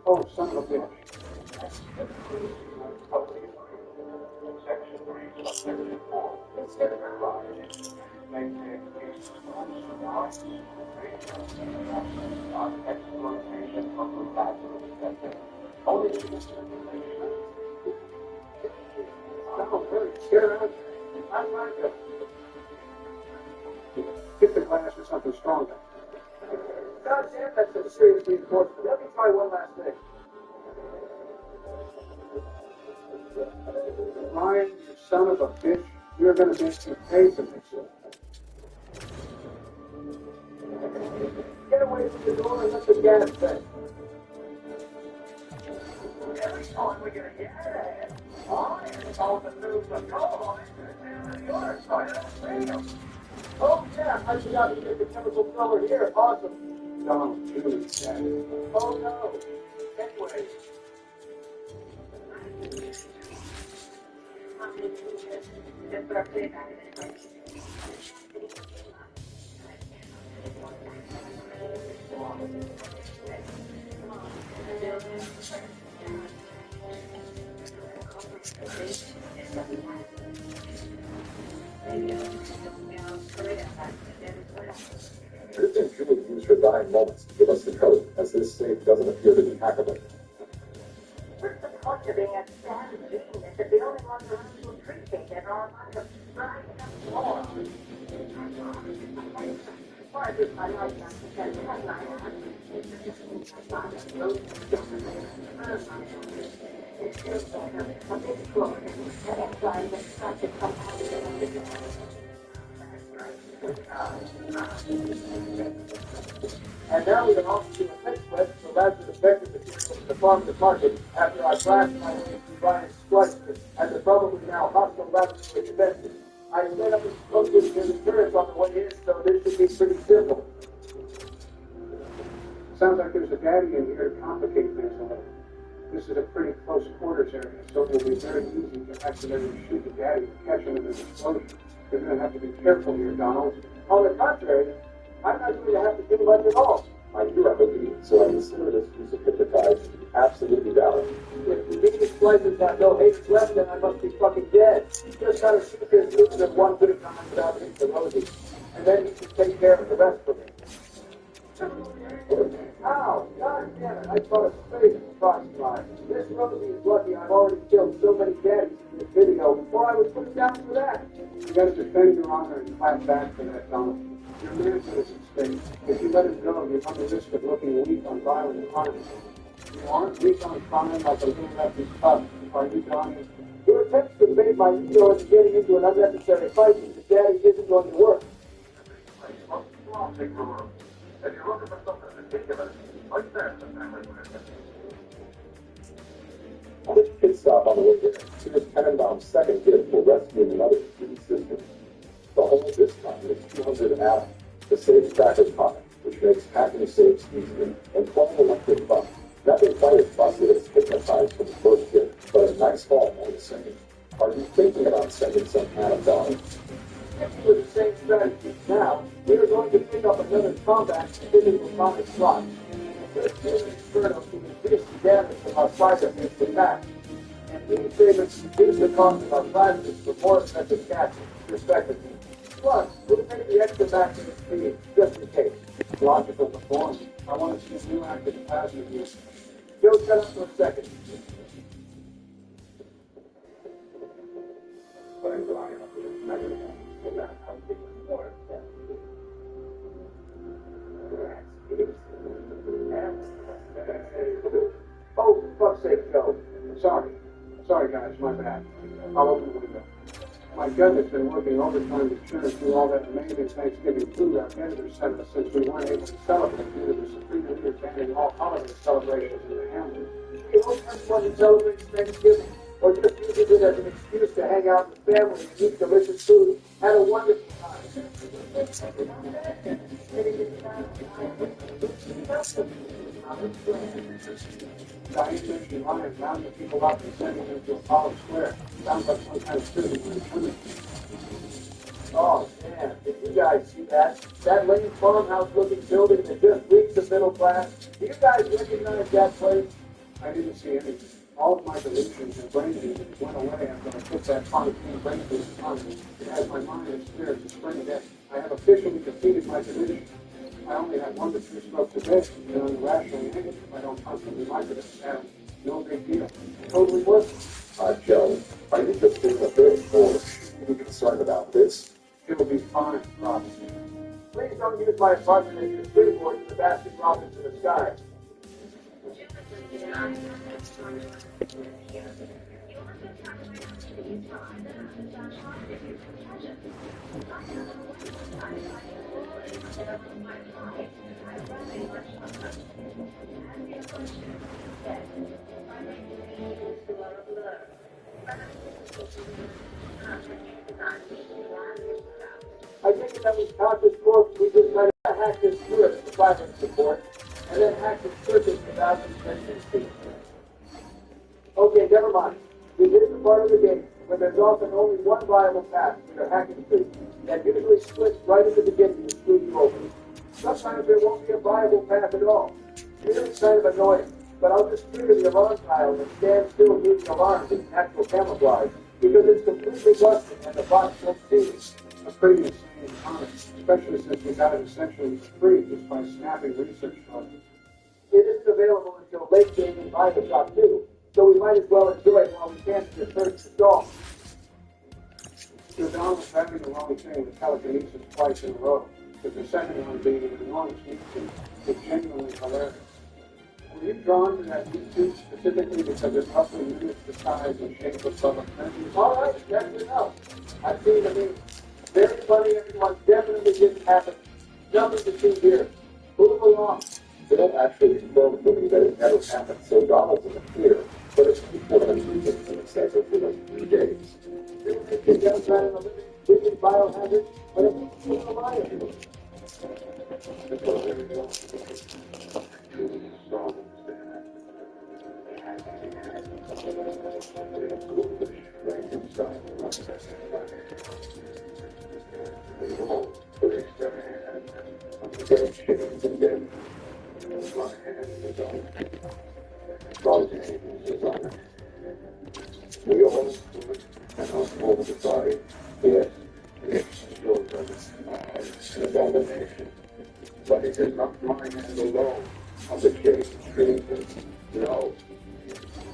Oh, son of a bitch. Get the glass or something stronger. God damn, that's a seriously important. Let me try one last thing. Ryan, you son of a bitch, you're going to make me pay for this. Get away from the door and let the gas vent. Every time we get a gas, it's all the news control on it. Your side of the radio. Oh, yeah, I forgot to get the chemical filler here. Awesome. Don't do that. Oh, no. Anyway. This thing Julie used her dying moments to give us the code, as this safe doesn't appear to be hackable. What's the point of being a sad genius if the only ones around who appreciate it are a bunch of bright up morons? Why did I like that? Because And now we can also do a text quest so that's the effective material in the farm department after I blast my way through Ryan's splicer at the probably now hostile laboratory defenses. I set up explosives and turrets on the way in, so this should be pretty simple. Sounds like there's a daddy in here to complicate things a little. This is a pretty close quarters area, so it will be very easy to accidentally shoot the daddy and catch him in an explosion. You're going to have to be careful here, Donald. On the contrary, I'm not going to have to do much at all. I do have a lead, so I consider this use of hypnotize to be absolutely valid. If the media splices got no hate left, then I must be fucking dead. Just gotta shoot this loser one good time without hitting the Rosie. And then he can take care of the rest for me. Ow! God damn it! I caught a space crossfire. This Rosie is lucky I've already killed so many daddies in this video before I was put down for that. You gotta defend your honor and clap back for that, Donald. Your manhood is at stake. If you let him go, you run the risk of looking weak on violent crimes. You aren't weak on crime like a little lefty pup, are you, Johnny? Your attempts to bait my ego into getting into an unnecessary fight with the daddy isn't going to work. If you're looking for something ridiculous, like that, the family would Quick pit stop on the way there. Here's Tenenbaum's second gift for rescuing another TV system. The hole this time is 200 Atom, the safe cracker's pocket, which makes hacking safes easier, and 12 electric bucks. Nothing quite as busted as hypnotized from the first gift, but a nice haul all the same. Are you thinking about sending some Atom dollars? With the same strategy now, we are going to pick up another combat physical comic slot. There's an external to increase the damage of our cyber-based attack, and these savings reduce the cost of our plasmids for more expensive catches, respectively. Plus, we'll take the extra maximum speed just in case. Logical reform. I want to see new active plasma use. Joe, shut up for a second. Oh, for fuck's sake, Joe. Sorry, guys, my bad. I'll open the window. My gut has been working overtime to churn through all that amazing Thanksgiving food our vendors sent us since we weren't able to celebrate due to the Supreme Court banning all holiday celebrations in the Hamptons. You hope everyone celebrates Thanksgiving, or just uses it as an excuse to hang out with family and eat delicious food. Had a wonderful time. Diane mentioned Ryan rounding people up and sending them to Apollo Square. Sounds like some kind of prison. Oh, man, did you guys see that? That lame farmhouse-looking building that just reeks of middle class? Do you guys recognize that place? I didn't see anything. All of my delusions and brain injuries went away after I put that Fontaine brain boost on me. It has my mind and spirit to spring again. I have officially defeated my delusion. I only have 1 to 2 strokes a day, and I'm irrationally anxious if I don't constantly microdose Adam. No big deal. Totally worth it. Joe, are you just being a bit or are you concerned about this? It'll be fine, promise. Please don't use my apartment as your springboard to the basket rockets in the sky. I think that was conscious corpse. We just tried to hack his script for private support, and then hack his circuits without intention speed. Okay, never mind. We hit the part of the game where there's often only one viable path to your hacking tree, that usually splits right at the beginning to screw you over. Sometimes there won't be a viable path at all. Really kind of annoying, but I'll just trigger the alarm tile and stand still using alarms as natural camouflage, because it's completely busted and the box won't see it. A pretty insane comment, especially since we got it essentially free just by snapping research charges. It isn't available until late game in Bioshock 2, so we might as well enjoy it while we can to search the stall. You're down with having the wrong thing with telekinesis twice in a row, with the second one being an enormous YouTube. It's genuinely hilarious. Were you drawn to that YouTube specifically because it roughly mimics the size and shape of public energy? All right, that's enough. I've seen the meme. Very funny, everyone. Definitely didn't happen. Nothing to see here. Move along. Bill actually confirmed for me that it never happened, so Donald's in the clear, but it's before the meetings in excess of like 3 days. Bill thinks he's got a in the living, breathing biohazard, but it won't be a liar. Spontaneous. We all work and our whole society. Yes, it's children and abomination. But it is not my hand alone on the case of treason. No.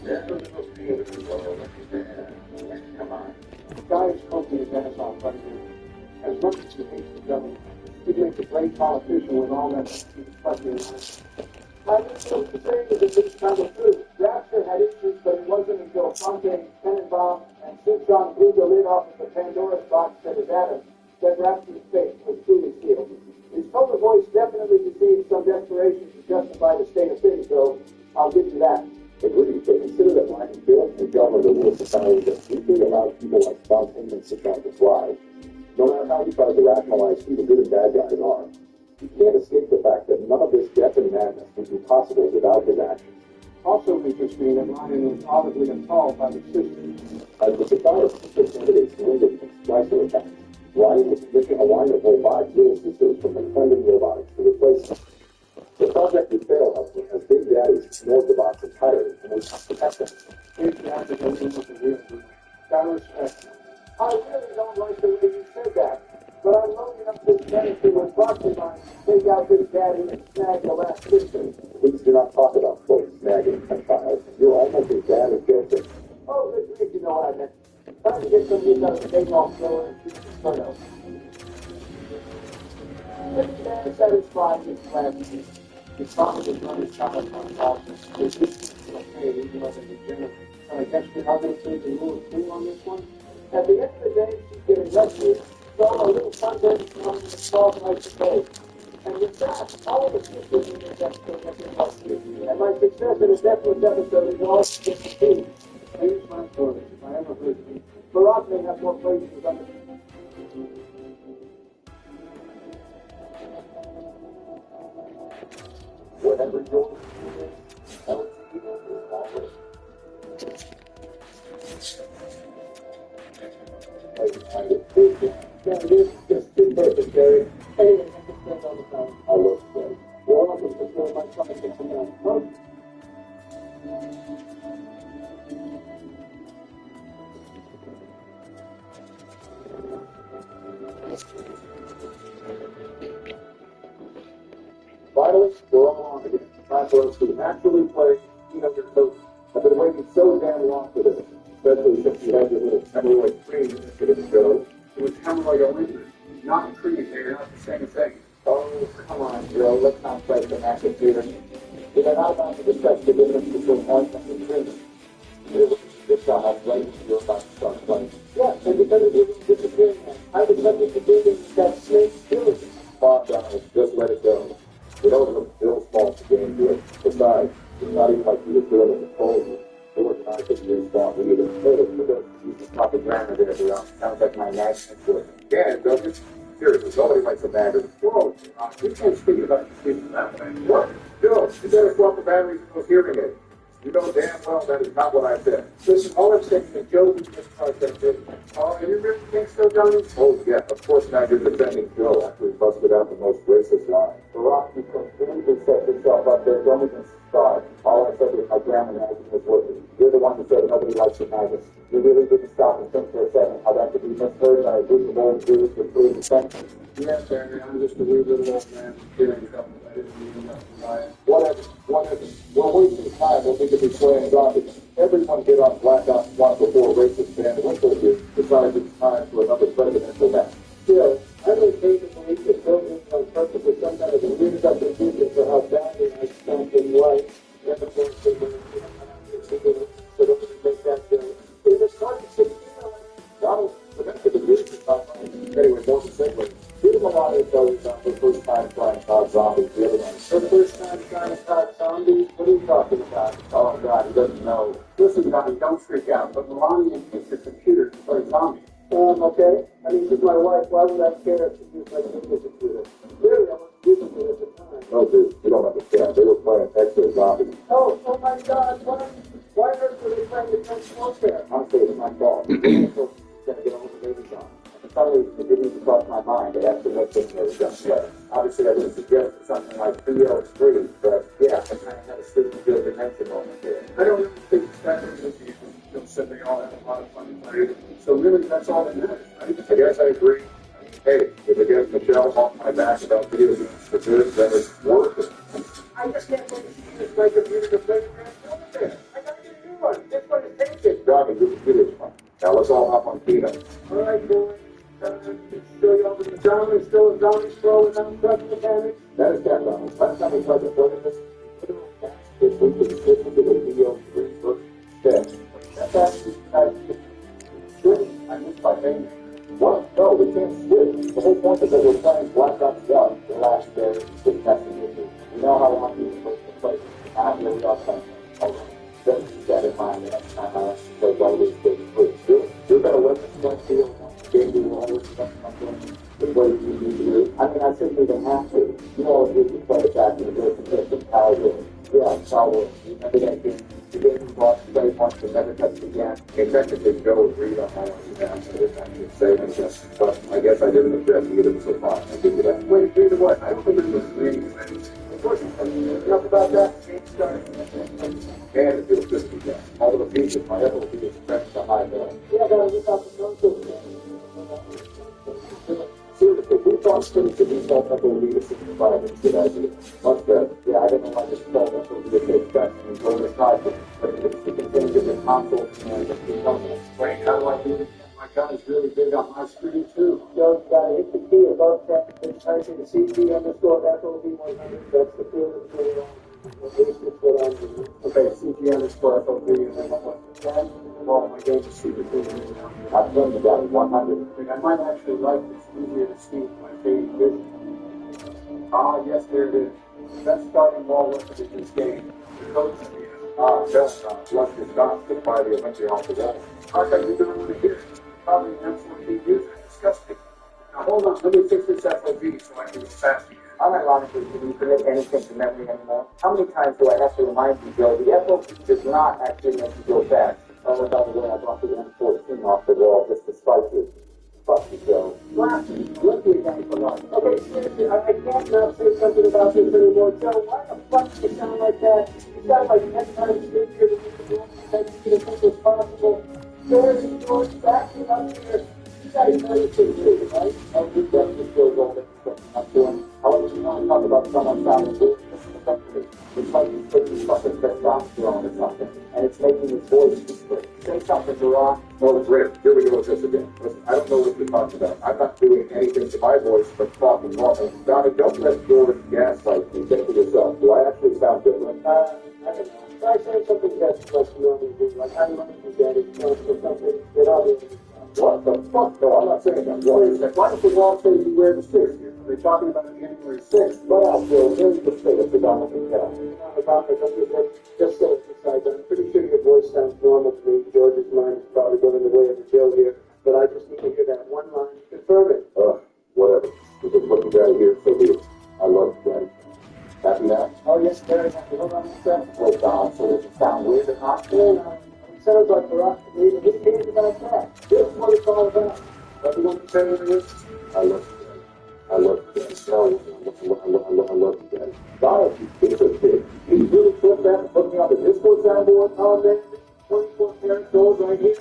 There's a little fear involved there. Come on. Guy is coping his ass off right now. As much as he hates the government, he makes a great politician with all that fucking life. I mean, so to say that this is kind of true. Rapture had issues, but it wasn't until Fontaine, Tenenbaum, and Citron blew the lid off of the Pandora's box that is Adam that Rapture's fate was truly sealed. His tone of voice definitely deceived some desperation to justify the state of things, so I'll give you that. Agreed, but consider that lying built and governed over a society that deeply allowed people like Fontaine and Citron to thrive. No matter how he tries to rationalize who the good and bad guys are, he can't escape the fact that none of this death and madness would be possible without his actions. Also interests me that Ryan was audibly appalled by the system. As the society of candidates landed against Chrysler attacks, Ryan was commissioning a line of robotic little sisters from McClendon Robotics to replace them. The project would fail, however, as Big Daddy ignored the box entirely and would not protect them. Big Dad's a little with the real group. Gotta respect him. I really don't like the way you said that, but I'm loading up this medicine with proxy mine to take out this daddy and snag the last sister. Please do not talk about quote snagging Gentiles. You're almost as bad as Joseph. Oh, good grief, you know what I meant. Time to get some use out of the big off thrower and shoot the photo. This man satisfied his plan. His father was not his child on politics. His history is okay, even though they degenerate. So I guess we're not going to take the rule of two on this one? At the end of the day, she's getting rescued, so a little sunburn is on the salt like the day. And with that, all of the sisters in this episode have been helped. And my success in a deathless episode is all just the key. Here's my story, if I ever heard it. Barack may have more places under Whatever your LTE is always. Yeah, it is just too perfect, Gary. Hey, I can stand on the phone. I love you. Well, I'm just going to my phone and get some down. Huh? Finally, we're all on again. Time for us to actually play your coach. I've been waiting so damn long for this, especially since you had your little hemorrhoid cream initiative show. It was hemorrhoid ointment, not cream. They're not the same thing. Oh, come on, Joe. Let's not play the magic theater. We are not about to discuss the difference between ointment and cream. This on that plate, you're about to start playing. Yeah, and because of your disappearing, I was subject to being that snake spirit. Calm down. Just let it go. You know it was Bill's fault to get into it. Besides, it's not even like he was doing it to told you. They were trying to use that we either paid it for the propaganda there, you know. Sounds like my national good. Yeah, doesn't it? Seriously, nobody likes a battery. Whoa, you can't speak about the people that way. What? Bill, you better swap the batteries in those hearing aids. You know damn well that is not what I said. Listen, all I'm saying is that Joe was just project did. Oh, you really think so, Johnny? Oh, yeah, of course now you're defending Joe after he busted out the most racist line. Barack, you completely set yourself up there. Don't even start. All I said was my grammar magic was working. You're the one who said nobody likes the maggots. You really didn't stop and think for a second how that could be misheard by a group of old Jews with clean intentions. Yes, Barry, I'm just a wee little old man getting trouble. I didn't mean nothing by it. Whatever. We're wasting time when we could be playing zombies. Everyone get on Black Ops 1 before racist Van Winkle here decides it's time for another presidential match. Still, I don't take the belief that Bill did it on purpose with some kind of a weird up the future for how badly I spent in life. And of course, they were, so don't make that it was hard to say, Donald, remember the music is not playing. Anyway, more specifically, Peter Milano tells you about the first time trying COD Zombies the other night. for the first time trying to start zombies. What are you talking about? Oh, God, he doesn't know. Listen, Johnny, don't freak out, but Melania needs your computer to play zombies. Okay. I mean, she's my wife. Why would I care if she used my computer? Clearly, I wasn't using it at the time. No, dude, you don't understand. They were playing extra zombies. Oh my God! Why on earth were they playing Defense Warfare? Honestly, it's my fault. I'm going to get all the babies on. And suddenly, it didn't even cross my mind. They actually went to the gun play. Obviously, I would have suggested something like BL3, but yeah, I kind of had a apprehensive on it. I don't really think it's that big of a deal. Bill said they all have a lot of fun playing. So really, that's all that matters, right? I guess I agree. Hey, if it gets Michelle off my back about video games for good, then it's worth it. I just can't believe she used my computer to play around over there. I gotta get a new one. This one is taken. Johnny, your computer's fine. Now let's all hop on Peanut. All right, boys. Show you over the zombie, still a zombie scroll without crushing mechanics. That is that, Ronald. Last time we tried to play this, we could switch to the DL3 first step. That's actually switch. I missed my finger. What? No, we can't switch. The whole point is that we're playing Black Ops 1, the last day of the testing with you. We know how long you're supposed to play. I'm really not playing. Just keep that in mind the next time I have to play one of these games. You're going to win this one field. Game you will always come from. The way you need to do. I mean, I simply don't have to. You know, if you play back in the day to get some power. Yeah, power. Remember that game? The game you bought, play once, and never touch again. Hey, technically, Joe agreed on my own down, so this time you say this. But I guess I didn't address either so far. I give you that. Wait, agree to what? I don't remember agreeing with anything. Of course, enough about that. Game started. And it feels good to get. All the pieces, my elbow will be expressed to high there. Yeah, I gotta look out the nose. Seriously, we thought things to be technical leadership environment. Good idea. Much better. Yeah, I don't know why this thought that would be a big fact. And so it's not just, but it's the contingent in console and the component. Wait, how do I do it? My God is really big on my screen, too. Joe's gotta hit the key above that. Then type in the CG underscore FOB100. That's the field of the Okay, CG underscore FOB, and then what? Well, my game is super cool now. I've done the guy 100. I might actually like this. Easier to see my fading vision. Ah, yes, there it is. Best starting wall weapon in this game. The coach Just flush your shots to fire the eventually off the wall. I thought you don't want to hear it. Probably an M14 user. Disgusting. Now hold on, let me fix this FOB so I can get faster. Unironically, do you commit anything to memory anymore? How many times do I have to remind you, Joe, the FOB does not actually make you go fast. Oh, by the way, I brought the M14 off the wall just to spite you. Fuck you, Joe. Lastly, look at that for life. Okay, seriously, I can't not say something about this anymore. Joe, why the fuck do you sound like that? You sound like 10 times bigger than you as simple as possible. George, back it up here. You guys know this is true, right? And we definitely feel golden. I'm doing. However, you want to talk about someone sounding good, it's like he's taking fucking testosterone or something, and it's making his voice deeper. Say something, Gerard. No, it's Rick. Here we go with this again. Listen, I don't know what you're talking about. I'm not doing anything to my voice but talking normal. Johnny, don't let George gaslight you. Think to yourself. Do I actually sound different? I don't know. Try saying something that's like you normally do, like I love you, Daddy, or something that obviously. What the fuck? No, I'm not saying that. Why don't we all say you wear the 6th here? Are they talking about January 6th? But I'll feel very frustrated for Donald and Cal. Just say it aside, I'm pretty sure your voice sounds normal to me. George's mind is probably going the way of the Joe here, but I just need to hear that one line to confirm it. Whatever. If it's what you gotta hear, so be it. I love you, Daddy. Happy now? Oh, yes, very happy. Hold on a second. Oh, Don, so does it sound weird or not? No. It sounds like Barack Obama. Who cares about that? This is what it's all about. Everyone can say what it is. I love you, Daddy. I love you, Daddy. I love you, Daddy. Donald, you piece of shit. You really took that and put me on the Discord soundboard? Oh, man, 24 karat gold right here.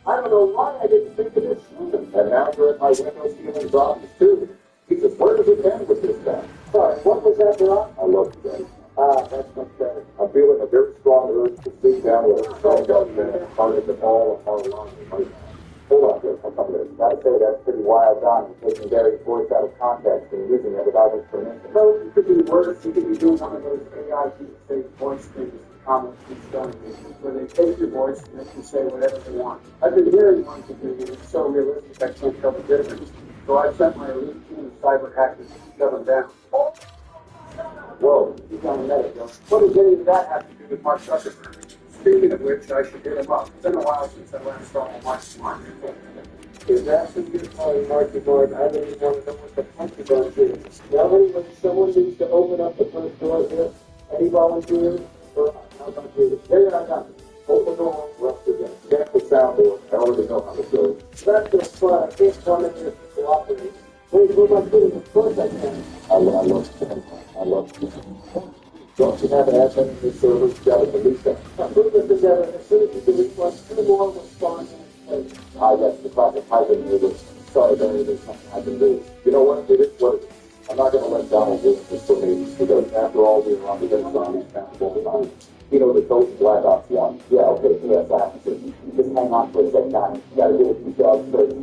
I don't know why I didn't think of this sooner. And now you're at my window stealing zombies, too. Jesus, where does it end with this guy? Sorry, what was that, Barack? I love you, Daddy. That's much better. I'm feeling a very strong urge to sleep down with a strong judgment and target the ball and all along the right. Hold on, Chris. I'll come to this. Gotta say, that's pretty wild, Don. Taking Gary's voice out of context and using it without his permission. No, it could be worse. You could be doing one of those AI deepfake voice things, comments he's done, where they take your voice and they can say whatever they want. I've been hearing one to do, and it's so realistic I can't tell the difference. So I've sent my elite team of cyber hackers to shut them down. Whoa, he's on the medic, yo. What does any of that have to do with Mark Zuckerberg? Speaking of which, I should hit him up. It's been a while since I last saw Mark Smart. Is that some good calling Marky Mark? I don't even want to know what the fuck is on here. Now, anyway, someone needs to open up the first door here. Any volunteers? How about you? There I got it. Open door, left again. Get the soundboard. I already know how to do it. That's just fun. I can't come in here to cooperate. Wait, what am I doing? Of course I can. I love you. I love you. Don't you have an admin in your server, you gotta delete them. Put them together, as soon as you delete one, 2 more will spawn in place. That's the classic hyphen here. Sorry, Barry, there's something I can do. You know what? It is what it is. I'm not going to let Donald win this for me, because after all, we were on the red zombies countable time. You know, the coach of Black Ops 1. Yeah, okay, yes, I have to. Just hang on for a second, Donnie. You got to do what you jobs first.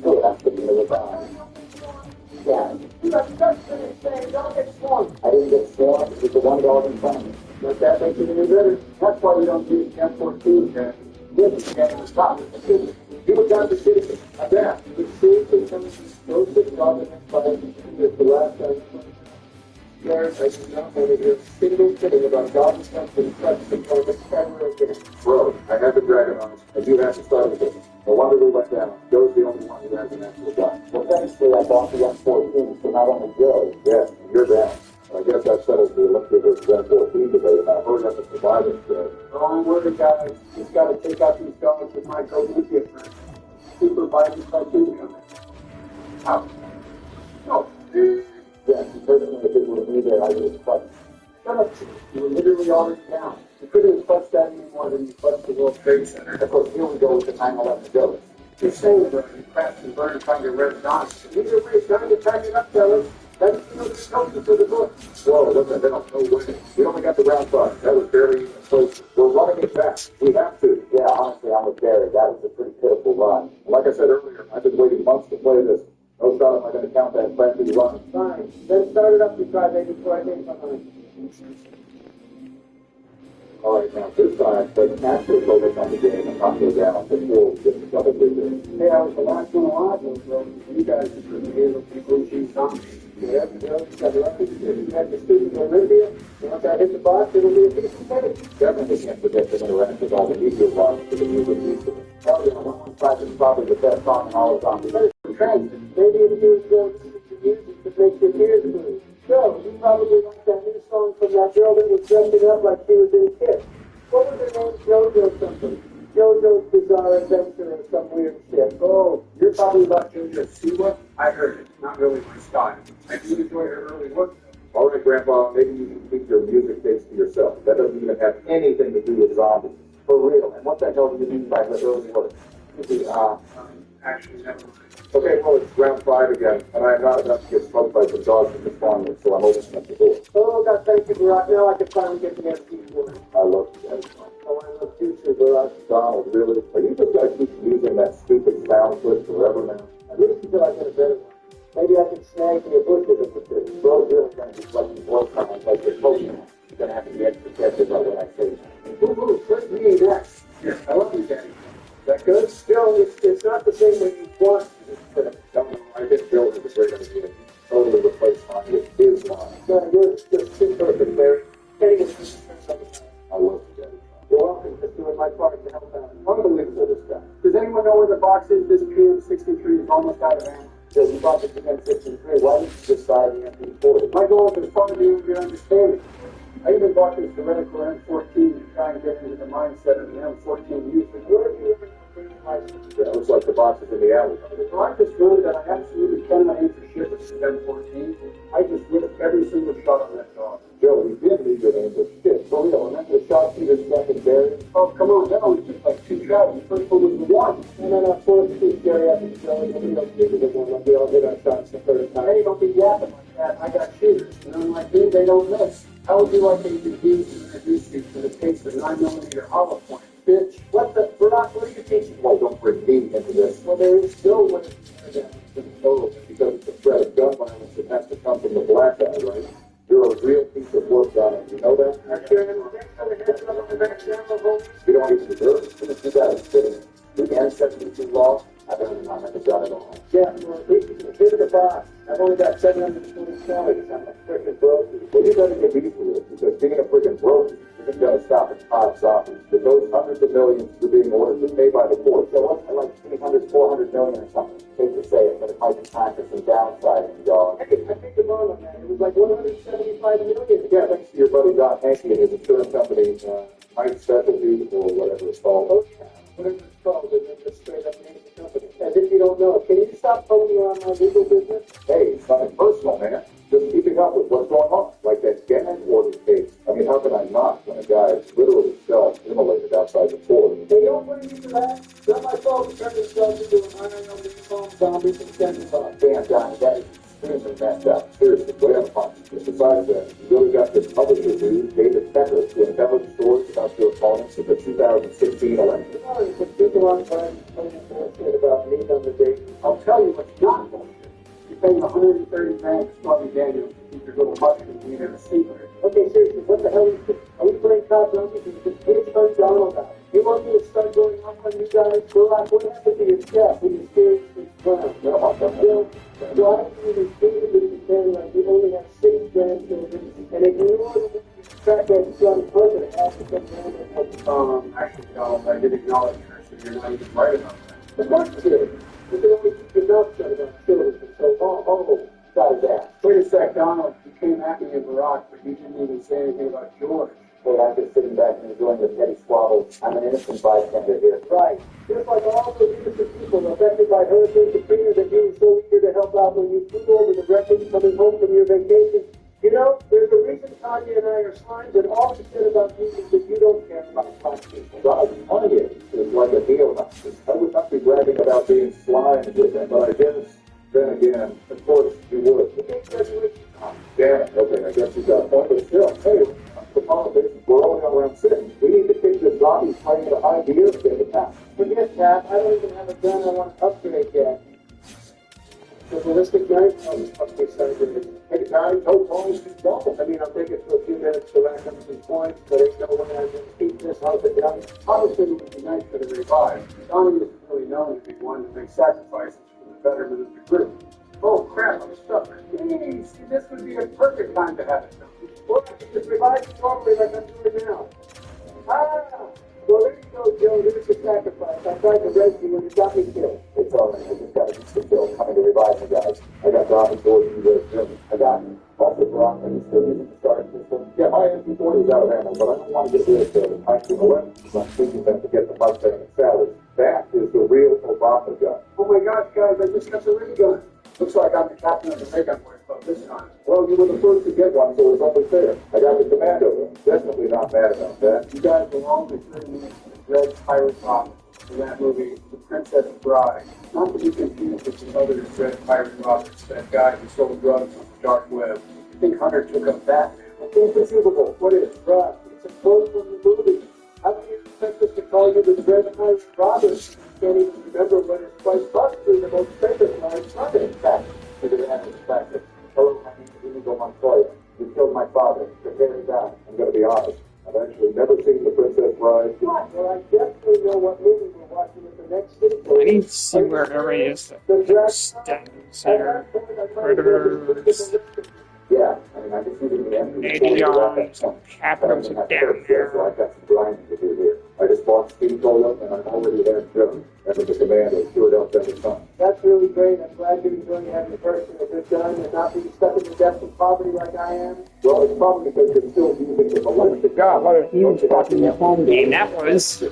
Good, that's the end of the time. Yeah. You got just finished saying, don't get swarmed. I didn't get swarmed with the one dog in front of me. But that makes it any better. That's why you don't use M14, man. Yes, you can't stop it. You were down to city. I'm down. The seriously coming to go to the job the next 5 years, the last time. Garrett, I do not want to hear a single thing about God's country, such deployment ever again. Bro, I have the dragon on us, and you have to start with it. No wonder we went down. Joe's the only one who has an actual gun. Well, thankfully, I bought the M14, so not only Joe. Yes, and you're down. I guess that settles the Olympia versus M14 debate. Now, hurry up and provide us, Don't worry, guys. Just got to take out these dogs with my code with you, friend. Supervisors like you. Out. No. Yes, personally, if it were me there, I would have clutched. Shut up. You were literally already down. You couldn't have clutched that any more than you clutched the World Trade Center. Of course, here we go with the 9/11 joke. You're saying that you crashed and burned trying to red dots. Either way, time to pack it up, fellas. That's the coaching for the book. Whoa, look at that. No way. We only got the round five. That was barely even close. We're running it back. We have to. Yeah, honestly, I'm with Barry. That was a pretty pitiful run. Like I said earlier, I've been waiting months to play this. No doubt am I going to count that crappy run. Fine. Then start it up to try maybe before I get behind. All right, now this time, let's actually focus on the game and not go down before we get to double digits. Hey, I was the last one alive, though. You guys are going to be able to blue cheese zombies. Yeah, got lucky. If you had the student Olympia, once I hit the box, it'll be a piece of cake. Definitely can't forget the interactive on the media box for the music user. Hell yeah, one side is probably the best song in all of zombies. Maybe if you would go listen to music that makes your ears blue. So, you probably like that new song from that girl that was dressing up like she was in Kiss. What was her name? JoJo something. JoJo's Bizarre Adventure or some weird shit. Oh, you're talking about JoJo Siwa? I heard it. Not really my style. I do enjoy her early work. All right, Grandpa, maybe you can keep your music taste to yourself. That doesn't even have anything to do with zombies. For real. And what the hell do you mean by the early work? Actually, never mind. Okay, well, it's round 5 again, and I am not about to get smoked by some dogs in the farm, so I'm opening up the door. Oh, God, thank you, Barack. Now I can finally get the MP word. I love you guys. Oh, I love you too, Barack. Donald, really? Are you just going to keep using that stupid sound clip forever now? At least until I get a better one. Maybe I can snag me a bush with it with this. Bro, you're going to be like the blow comments like your Pokemon. You're going to have to be extra careful about what I say. Woo-hoo, put me next. Yes, I love you, Daddy. Is that good? Still, it's not the same way you want it. Don't know, I think Bill is a great idea. He totally replaced mine with his line. No, you're just too perfect, Barry. Getting it. I love you, Daddy. You're welcome. Just doing my part to help out. Unbelievable, this guy. Does anyone know where the box is? This PM63 is almost out of ammo. So you bought this again 63. Why did you just buy the MP40? My goal is part of your understanding. I even bought this heretical M14 to try and get into the mindset of the M14 user. Where have you ever been license? It looks like the box is in the alley. So I just learned that I absolutely cannot aim for shit with this M14. I just ripped every single shot on that dog. Joe, we did leave your name with shit. For real, and then the shot Peter Smith and Barry. Oh, come on, that was just like 2 shots. The first one was the one. And then I forced to keep Gary up and Joey, and we don't give it one. Like we all hit our shots the first time. Hey, don't be yapping like that. I got shooters. And unlike me, they don't miss. How would you like to introduce you to the case of 9mm hollow point? Bitch, what the, Barack, what are you teaching? Why don't bring me into this? Well, there is no way to do that. Total, because it's a threat of gun violence that has to come from the black guy, right? You're a real piece of work, Donald. You know that? You don't even deserve it. Finish you guys sitting. The N72 law, I don't even have a gun at all. Yeah, well, give it a box. I've only got 720 calories. I'm a freaking broke. Well, you better get easy with it, because being a freaking broke isn't going to stop at 5 zombies. With those hundreds of millions you're being ordered to pay by the court, so what's like 300, 400 million or something? Hate to say it, but it might be time for some downsizing, dog. Hey, I think the wrong on that. It was like 175 million. Yeah, thanks to your buddy Don Hankey and his insurance company, Mike Specialty, or whatever it's called. Whatever it's called, and then just straight up name the company. As if you don't know. Can you stop pulling around my legal business? Hey, it's nothing personal, man. Just keeping up with what's going on, like that Gannon order case. I mean, guy literally self-immolated outside the fort. Hey, don't blame me for that. It's not my fault to turn themselves into an iron home zombie from Denver. Damn, Johnny, that is extremely messed up. Seriously, way out of pocket. Besides that, you really got this publisher dude, David Becker, to embellish stories about your opponents in the 2016 election. Sorry, but people aren't trying to bullshit about me on the day. I'll tell you what's not bullshit. You're paying 130 grand to Stormy Daniels to keep your little mushroom weed in a secret. Okay, seriously, what the hell are we playing cops on you? Because it's about Donald now. You want me to start going off on you guys? Well, what happened to your chef when you seriously drowned? No, Why do you repeatedly pretend like you only have 6 grandchildren and ignore the fact that John President has to come down and help? Actually, Donald, I did acknowledge her, so you're not even right about that. Of course you did. You can only keep your mouth shut about children. So, besides that. Wait a sec, Donald. You came at me in Barack, but you didn't even say anything about George. Hey, I'm just sitting back and enjoying the petty squabbles. I'm an innocent bystander here. Right. Just like all those innocent people affected by Hurricane Katrina that you were so eager to help out when you flew over the wreckage coming home from your vacation. You know, there's a reason Tanya and I are slimes, and all she said about you is that you don't care about black people. God, Tanya is like a neo-Nazi. I would not be bragging about being slimed with them, but I guess, then again, of course, you would. You think that's what you Damn it, okay, I guess you got a point, but still, hey, the politics, we're only on round 6. We need to kick this zombie playing the idea of getting past. forget, Cap. I don't even have a gun I want to upgrade yet. The ballistic knife? Okay, sorry. Hey, Johnny, no phones to go. I mean, I'll take it for a few minutes to rack up some points, but ain't no way I can keep this house it down. Obviously, it would be nice for the revive. Donnie isn't really known to be one to make sacrifices for the betterment of the group. Oh, crap, I'm stuck. Hey, see, this would be a perfect time to have it done. Well, I can just revive you normally like I'm doing now. Well, there you go, Joe. Here's the sacrifice. I tried to rescue you and you got me killed. It's all right. I just got to get the bill coming to revive me, guys. I got Rob and George and Jim. I got him. Also, Brock, are you still using the starting system? Yeah, my MP40 is out of ammo, but I don't want to get rid of the 1911. I'm thinking that to get the Mustang and Sally. That is the real Obama gun. Oh my gosh, guys, I just got the ring gun. Looks like I'm the captain of the makeup boys club this time. Well, you were the first to get one, so it's only fair. I got the commando gun. Definitely not mad about that. You guys belong to 30 minutes of the Red Pirate Robin in that movie, The Princess Bride. Not to be confused with the other Red Pirate Roberts, that guy who sold drugs on the dark web. I think Hunter took up that. Inconceivable. What is? Right. It's a quote from the movie. How can you expect us to call you the Red Pirate Roberts? Can't even remember what is quite possibly the most famous line from it. In fact, to the end of the classic. Hello, my name is Inigo Montoya. You killed my father. Prepare to die. I'm going to be honest. I've actually never seen The Princess Bride. What? Well, I definitely know what movie we're watching at the next city. I need to see where everybody is. Stands here. Predators. Yeah, I mean, I just needed the ADRs, capitals are down there. So I got some grinding to do here. I just bought Speed Cola, and I'm already there Jim. And with the command of sure don't send it some. That's really great. I'm glad you're enjoying having a personal good gun and not being stuck in the depths of poverty like I am. Well, it's probably because you're still using the electric. God, what a huge fucking home game that was.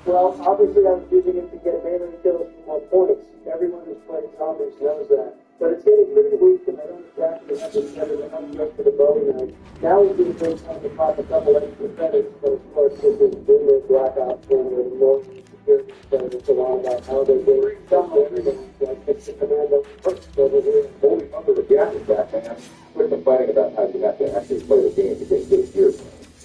Well, obviously I was using it to get melee kills for more points. Everyone who's played zombies knows that. But it's getting pretty weak, and I don't exactly have the center to help me up to the bowie knife. Now would be a great time to pop a couple extra credits. So, of course, this is Boomer Blackout for the more security credits along about how they do some everything. Like it's the commando first over here. Holy mother of gas is that, man. Quit complaining about how you have to actually play the game to get good gear.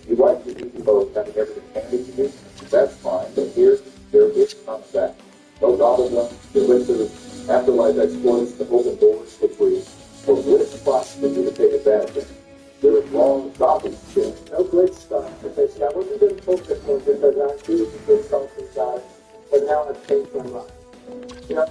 You like the easy boat having everything handy to you? That's fine, but there is none of that. No gobble guns, elixirs, afterlife exploits, the open doors for free. Or glitch spots for you to take advantage of. There is long stopping shit. No glitch stuff. Because I wasn't going to focus on because I do good something about it. But now I've changed my mind. You know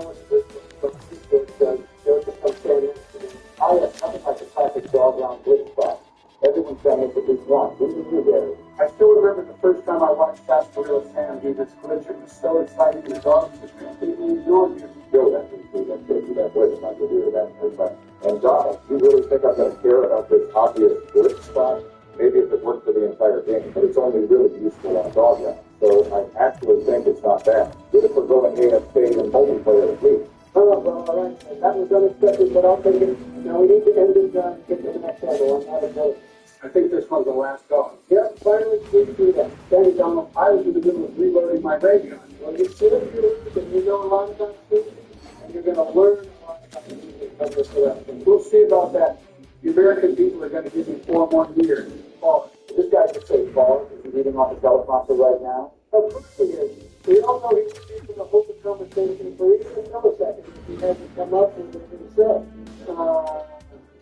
what's good? Just come stand next to me. Oh, yes, nothing like the classic dog-round glitch spot. Everyone's got to make at least one. Who did you get? I still remember the first time I watched Sarsaparilla Sam do this glitch. It was so exciting, the dogs just completely ignored you. Still, that means we don't go through that way. I'm not going to do that first time. And Donald, you really think I'm going to care about this obvious glitch spot? Maybe if it worked for the entire game, but it's only really useful on dog round. So I actually think it's not bad. Good if we're going AFK and multiplayer at least. Oh, well, all right. That was unexpected, but I'll take it. Now we need to end this gun and get to the next level. I'm not opposed. I think this one's the last dog. Yep, finally we do that. Danny Donald, I was in the middle of reloading my ray gun. Well, you see what you learned, and you know a lot about shooting, and you're going to learn a lot about shooting from this election. We'll see about that. The American people are going to give me 4 more years. Oh, this guy can say Paul. Is he reading off the teleprompter right now? Of course he is. We all know he's going to hold the conversation for even a millisecond if he hasn't come up with it himself.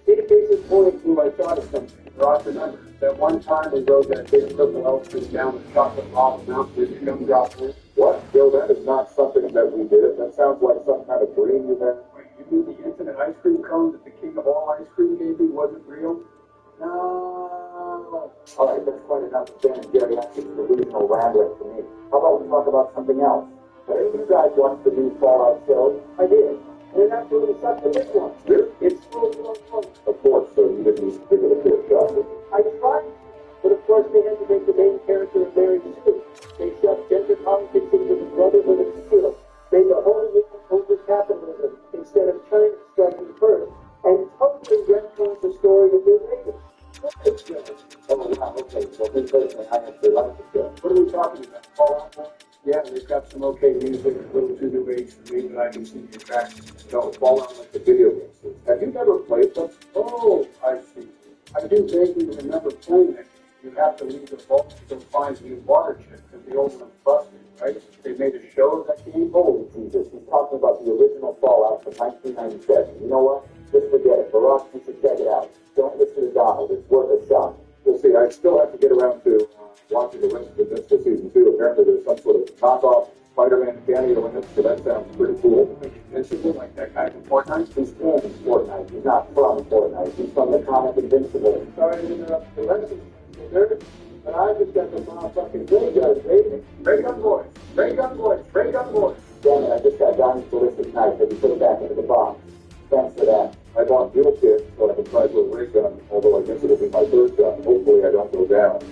See the case in point who I thought of something. Ross, remember, that one time we rode that big purple elephant down the chocolate lava mountain and gum dropped in? What? Joe, that is not something that we did. That sounds like some kind of dream you had. Wait, you mean the infinite ice cream cone that the king of all ice cream gave me wasn't real? No. All right, that's quite enough of Ben and Jerry. That's just delusional rambling for me. How about we talk about something else? Hey, you guys watched the new Fallout show? I did. And it actually sucked the big one. Really? It's slow. Of course, so you didn't use particular clear shot. I tried, but of course they had to make the main character a Mary Sue. They shoved gender politics into the brotherhood of steel, made the whole world over capitalism instead of China striking first, and totally retconned the story of New Vegas. Oh, wow, okay, so me personally, I actually like the show. What are we talking about? Fallout 4? Yeah, they've got some okay music, a little too new age for me, but I can see the attraction. No, Fallout like the video games. Have you never played them? Oh, I see. I do vaguely remember playing it. You have to leave the vault to go find the new water chip because the old one's busted, right? They made a show of that game. Holy Jesus, he's talking about the original Fallout from 1997. You know what? Just forget it. Barack, you should check it out. Don't listen to Donald. It's worth a shot. We'll see. I still have to get around to watching the rest of the Vince season 2. Apparently there's some sort of knockoff Spider-Man cameo in it, so that sounds pretty cool. Invincible, like that guy from Fortnite? He's in Fortnite. He's not from Fortnite. He's from the comic Invincible. Sorry to interrupt the lesson, nervous, but I just got the motherfucking ray gun, baby. Ray gun boys! Ray gun boys! Ray gun boys! Damn it, I just got Donnie's ballistic knife. Have you put it back into the box? Thanks for that. I bought dual kit so I can try to a ray gun, although I guess it'll be my third gun. Hopefully I don't go down.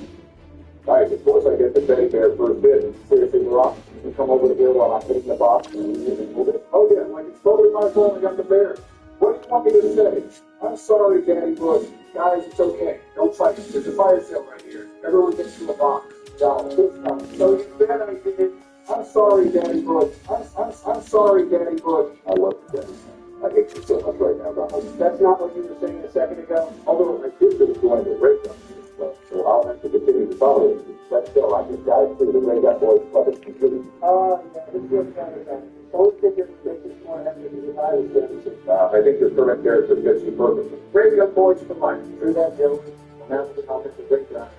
Nice, of course I get the teddy bear first bid. Seriously, Rock, you come over here while I'm hitting the box and you can move it? Oh yeah, like it's totally my fault I got the bear. What do you want me to say? I'm sorry, Daddy Bush. Guys, it's okay. Don't fight. There's a fire sale right here. Everyone gets to a box. Donald, this time. So you bet I did. I'm sorry, Daddy Bush. I'm sorry, Daddy Bush. I love you, Daddy. I hate you so much right now, Donald. That's not what you were saying a second ago. Although I did just join the ray gun club, so I'll have to continue to follow you. Let's go. I just got it through the Ray Gun Boys Club. It's completed. Yeah, this was kind of that. Always think it makes it more happy than I was going to say. I think your current character fits you perfectly. Ray gun boys for life. Through that, Joe. Now the topic of Ray Gun.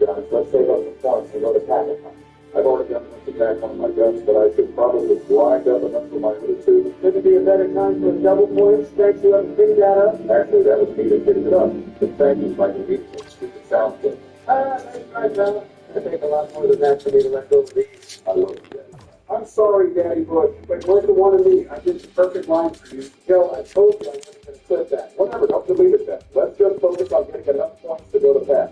Let's save up some points and go to packet hunt. I've already got enough to pack on my guns, but I should probably grind up enough for my other two. Couldn't be a better time for a double point. Thanks for letting me pick that up. Actually, that was me that picked it up. But thank you, Mike, for being so stupid sound clip. Thanks, right, fella. It'd take a lot more than that for me to let go of these. I love you, Daddy. I'm sorry, Daddy Bush, but where's the one of me? I did the perfect line for you. Joe, I told you I wasn't going to clip that. Whatever, don't delete it then. Let's just focus on getting enough points to go to pass.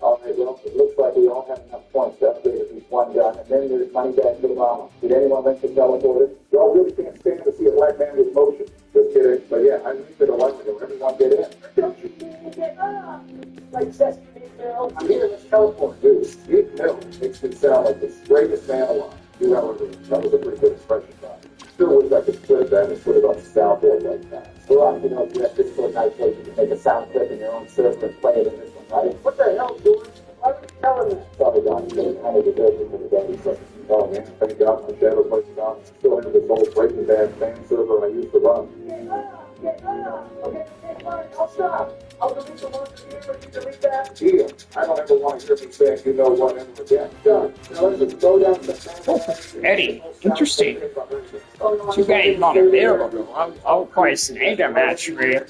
All right, well, it looks like we all have enough points to upgrade at least one gun, and then there's money back to the mama. Did anyone link the teleporter? Y'all really can't stand to see a black man with motion. Just kidding. But yeah, I linked it a while ago. Everyone get in. Don't you dare get up! Like Sesame Bill. I'm here, let's teleport. Dude, Steve Mill makes me sound like the straightest man alive. You however, that was a pretty good impression, Don. Still wish I could split that and put it on the soundboard like that. Well, you know, if you have this sort of nice place, you can make a sound clip in your own server and play it in this one, right? What the hell, George? Why would you tell him that? Sorry, Don, you kind of deserve it for the day. So, Oh man, thank God my shadow places on. Still into this old Breaking Bad fan server I used to run. Get up! Get up! Okay, fine, I'll stop. I'll delete the one for you, but you delete that. Deal. I don't ever want to hear me saying you know what ever again. Done. Now let's just go down to the Eddie, interesting. Too bad he's not available, though. I'll play a Snyder match for you.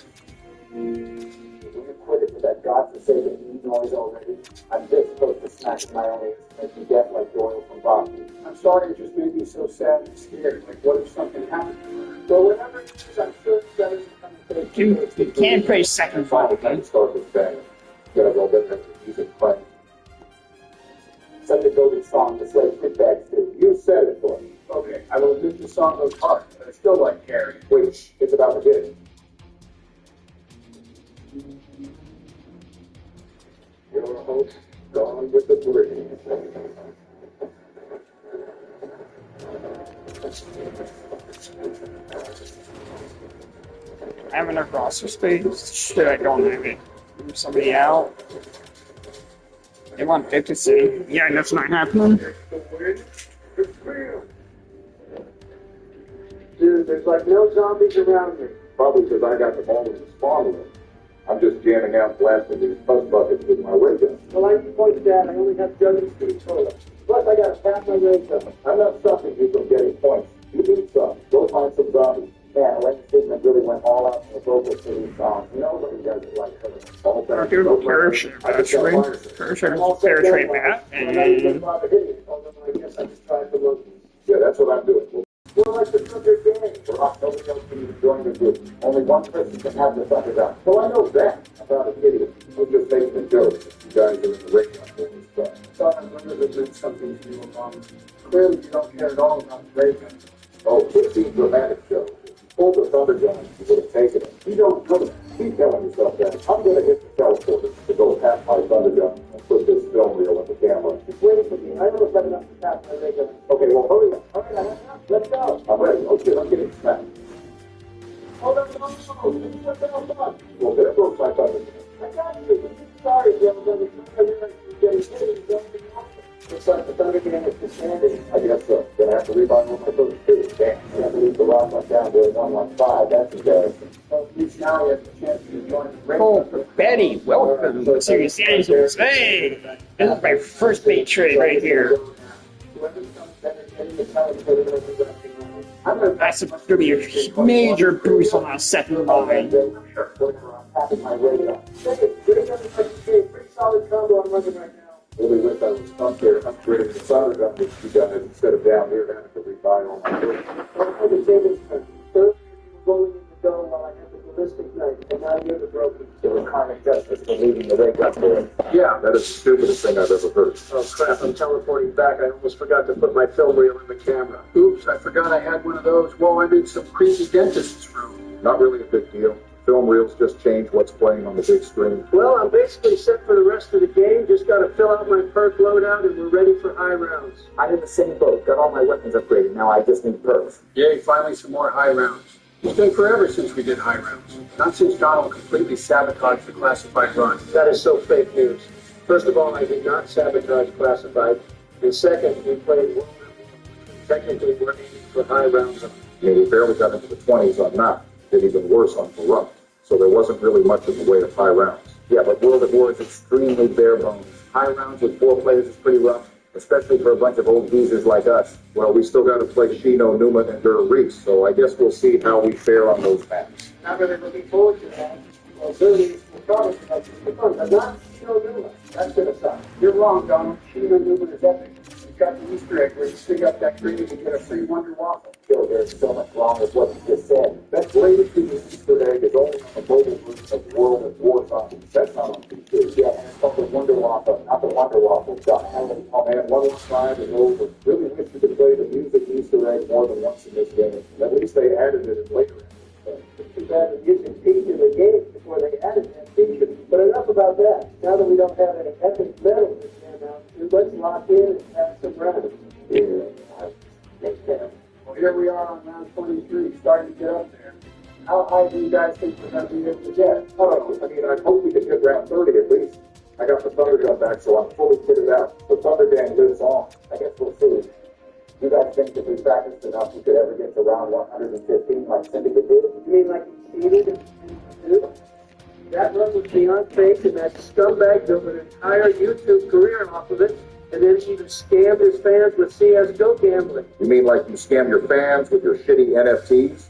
we acquitted for that godforsaken noise already. I'm just supposed to smash my own ears to make me deaf like Doyle from Boston. I'm sorry, it just made me so sad and scared. Like, what if something happened to her? Well, whatever it is, I'm sure it's better than coming to the You can play second ball, Then but start with bang. Gotta go then have the music playing. Such a golden song, just like kickbacks do. You said it, boy. Okay, I will admit the song goes hard, but I still like Carrie. Which it's about to get. Your host, Gone with the Breeze. I have enough roster space. Should I go and have it? Move somebody out? They want 50 city. Yeah, that's not happening. Dude, there's like no zombies around me. Probably because I got the ball in the spawn room. I'm just jamming out blasting these buzz buckets with my ray gun. Well, like you pointed out, I only have Jug and Speed Cola. Plus, I got half my ray gun. I'm not stopping you from getting points. You need some. Go find some zombies. Man, Wayne Stigman really went all out in the local city song. Nobody does it like her. All I'll thanks do to a parachute, actually. Parachute is a fair trade map, and Although I guess I just tried to look. Yeah, that's what I'm doing. Well, like the Thunder Gang. Rock, nobody else can even join the group. Only one person can have the thunder gun. Well, I know that. I'm not an idiot. I'm just making a joke. You guys are in the ray gun doing stuff. Thought I wonder if there's something to you about it. Clearly, you don't care at all about the Ravens. Oh, it's a dramatic show. Pull the thunder gun, you would have taken it. You don't know it. Keep telling yourself that. I'm going to hit the teleporter to go tap my thunder gun and put this film reel in the camera. Just waiting for me. I almost have enough to tap my ray gun. Okay, well, hurry up. All right, let's go. I'm ready. Oh, shit, I'm getting smacked. Hold on, no. What the hell on? Well, there goes my thunder gun. I got you. Sorry, Joe. I realized you were getting hit. Looks like the Thunder Gang is disbanded. I guess so. Gonna have to rebound on my first two. Damn. You have to leave the rock one down to 115. That's embarrassing. Well, at least now he has the chance to join the Ravens. Oh, Betty, welcome to Serious Angels. Hey, this is my first bait trade right here. That's going to be a major boost on our second line. Tapping my ray gun. Pretty solid combo I'm running right now. Really wish I was up there upgrading the thunder gun with you guys instead of down here having to rebuy all my food. Well, I would say this third rolling in the dough while I have the ballistic knife, and now you're the broken. It was karmic justice for leaving the ray gun there. Yeah, that is the stupidest thing I've ever heard. Oh crap, I'm teleporting back. I almost forgot to put my film reel in the camera. Oops, I forgot I had one of those. Whoa, I'm in some creepy dentist's room. Not really a big deal. Film reels just change what's playing on the big screen. Well, I'm basically set for the rest of the game. Just got to fill out my perk loadout, and we're ready for high rounds. I'm in the same boat. Got all my weapons upgraded. Now I just need perks. Yay, finally some more high rounds. It's been forever since we did high rounds. Not since Donald completely sabotaged the classified run. That is so fake news. First of all, I did not sabotage classified. And second, we played World War I. Technically, we're aiming for high rounds. Yeah, we barely got into the 20s on that. Did even worse on corrupt. So there wasn't really much in the way of high rounds. Yeah, but World at War is extremely bare bones. High rounds with 4 players is pretty rough, especially for a bunch of old geezers like us. Well, we still got to play Shino, Newman, and Der Reese, so I guess we'll see how we fare on those maps. Not really looking forward to that. Well, certainly, we'll probably have some fun, but not Shino Numa. That's going to suck. You're wrong, Donald. Shino Newman is epic. You've got the Easter egg where you stick up that green and get a free Wonder Waffle. Yo, there's so much wrong with what you just said. That latest Easter egg is only on the mobile version of World at War zombies. That's not on PC. Yeah, and it's called the Wonder Waffle, not the Wonder Waffle. Duh. Oh man, one last time is over. Really wish you could play the music Easter egg more than once in this game. At least they added it in later. It's too bad the music peaked in the game before they added that feature. But enough about that. Now that we don't have any epic metal to stand out to, let's lock in and have some rounds. Well, here we are on round 23, starting to get up there. How high do you guys think we're going to be able to get? I mean, I hope we can hit round 30 at least. I got the Thunder Gun back, so I'm fully kitted out. The Thunder Gang lives on. I guess we'll see. You guys think if we practiced enough, we could ever get to round 115 like Syndicate did? You mean like you cheated and do? That run was beyond fake, and that scumbag built an entire YouTube career off of it, and then even scammed his fans with CSGO gambling. You mean like you scam your fans with your shitty NFTs?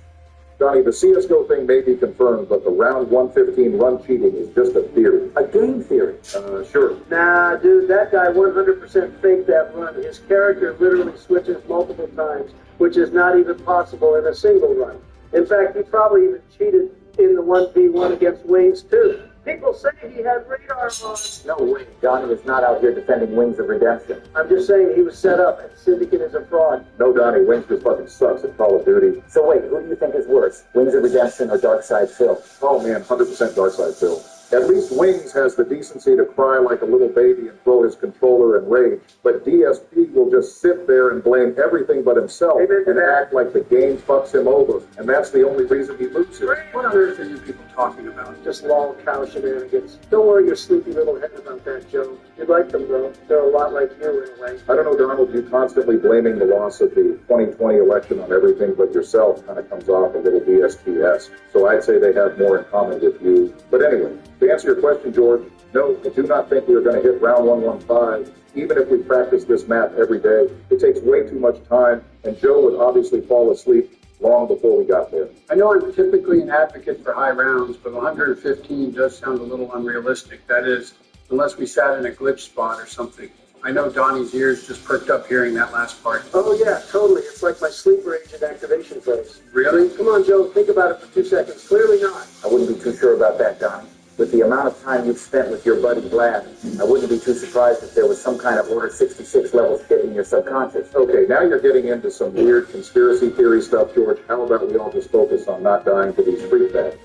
Johnny, the CSGO thing may be confirmed, but the round 115 run cheating is just a theory. A game theory? Sure. Nah, dude, that guy 100% faked that run. His character literally switches multiple times, which is not even possible in a single run. In fact, he probably even cheated in the 1v1 against Wings, too. People say he had radar on. No way. Johnny is not out here defending Wings of Redemption. I'm just saying he was set up, and Syndicate is a fraud. No, Donnie, Wings just fucking sucks at Call of Duty. So wait, who do you think is worse, Wings of Redemption or Darkside Phil? Oh man, 100% Darkside Phil. At least Wings has the decency to cry like a little baby and throw his controller in rage. But DSP will just sit there and blame everything but himself and act like the game fucks him over. And that's the only reason he loses. What on earth are you people talking about? Just long cow shenanigans. Don't worry your sleepy little head about that, Joe. You'd like them, though. They're a lot like you, in a way. I don't know, Donald, you constantly blaming the loss of the 2020 election on everything but yourself kind of comes off a little DSP-esque. So I'd say they have more in common with you. But anyway, to answer your question, George, no, I do not think we are going to hit round 115. Even if we practice this math every day, it takes way too much time, and Joe would obviously fall asleep long before we got there. I know I'm typically an advocate for high rounds, but 115 does sound a little unrealistic. That is, unless we sat in a glitch spot or something. I know Donnie's ears just perked up hearing that last part. Oh, yeah, totally. It's like my sleeper agent activation phrase. Really? Come on, Joe. Think about it for 2 seconds. Clearly not. I wouldn't be too sure about that, Donnie. With the amount of time you've spent with your buddy Vlad, I wouldn't be too surprised if there was some kind of Order 66 level shit in your subconscious. Okay, now you're getting into some weird conspiracy theory stuff, George. How about we all just focus on not dying to these freak bags?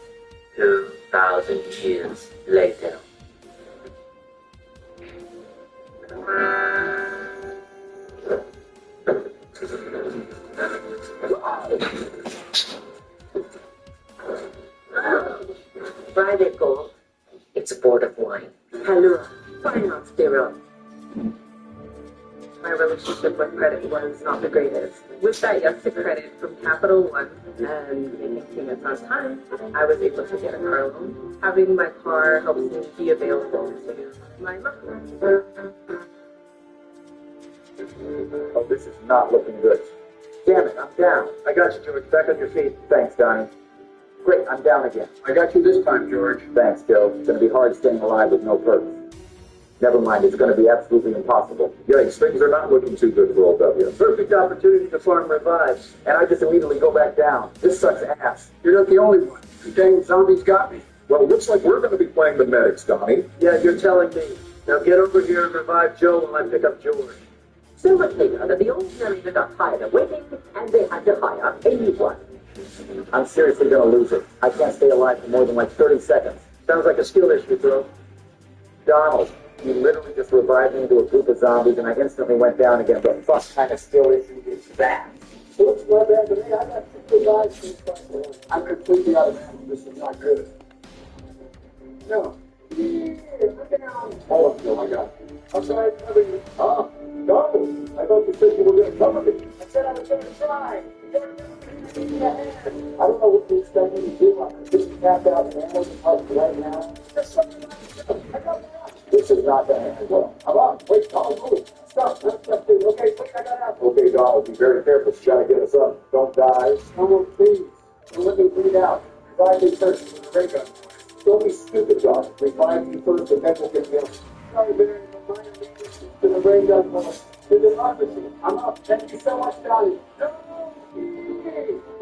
2,000 years later. Private gold. It's a board of wine. Hello. Why not zero? My relationship with credit was not the greatest. With that yes to credit from Capital One and making payments on time, I was able to get a car loan. Having my car helps me be available to my mother. Oh, this is not looking good. Damn it, I'm down. I got you, George. Back on your feet. Thanks, Donnie. Great, I'm down again. I got you this time, George. Thanks, Joe. It's going to be hard staying alive with no perks. Never mind, it's going to be absolutely impossible. Yikes, things are not looking too good for OW. Perfect opportunity to farm revives. And I just immediately go back down. This sucks ass. You're not the only one. The dang zombies got me. Well, it looks like we're going to be playing the medics, Donnie. Yeah, you're telling me. Now get over here and revive Joe while I pick up George. So much later that the old narrator got tired of waiting and they had to hire a new one. I'm seriously going to lose it. I can't stay alive for more than like 30 seconds. Sounds like a skill issue, bro. Donald, you literally just revived me into a group of zombies and I instantly went down again. What fuck kind of skill issue is that? Looks well bad to me. I got 2 revives since Friday. I'm completely out of hand. This is not good. No. Hold on, Joe. I got you. I'm sorry, cover you. Ah, Donald, I thought you said you were going to cover me. I said I was going to try. I don't know what you expect me to do. I'm just tapped out and ammo up right now. This is not going to end well. I'm up. Wait, Donald, move. Stop. Stop, dude. Okay, quick, I got out. Okay, Donald, be very careful. You got to get us up. Don't die. Someone please. Don't let me bleed out. Revive me first with the ray gun. Don't be stupid, Donald. Revive me first and then we'll get you up. Sorry, Barry. My minor maintenance to the brain gun moment. To democracy. I'm up. Thank you so much, Donnie.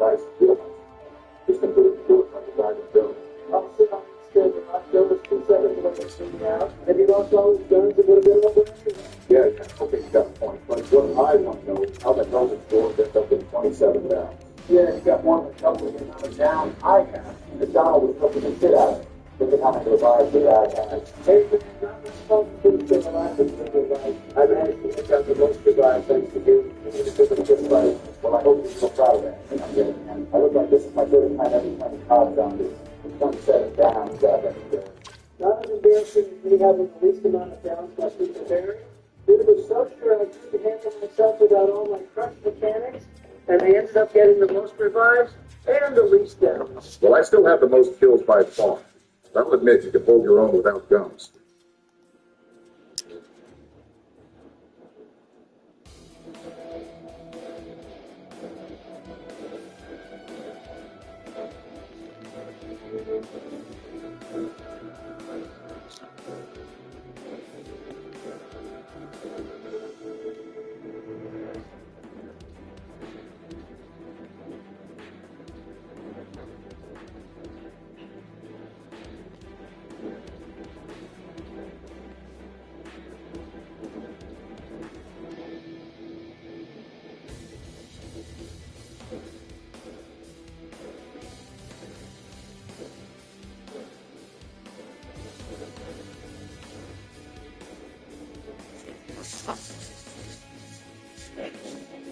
Nice. Real nice. Just going to do it like a diamond Joe. I'll sit on the stage and I'll show this 2 seconds when they see me out. If he lost all his guns, it would have been over anyway. Yeah, okay, you got a point. But what I want to know is how the hell did George end up in 27 down? Yeah, you got more than double the amount of down I have. The Donald was looking the shit out of me. Look at how many revives that I had. Hey, man, not responsible for the alive and the revive. I managed to pick out the most revive thanks to you. Well, I hope you're so proud of that. I look like this is my first time ever playing COD Zombies. 27 down, God, that's good. Not as embarrassing as me having the least amount of downs my people Barry. It was so sure I couldn't handle myself without all my crush mechanics, and I ended up getting the most revives and the least downs. Well, I still have the most kills by far. I'll admit you can hold your own without guns.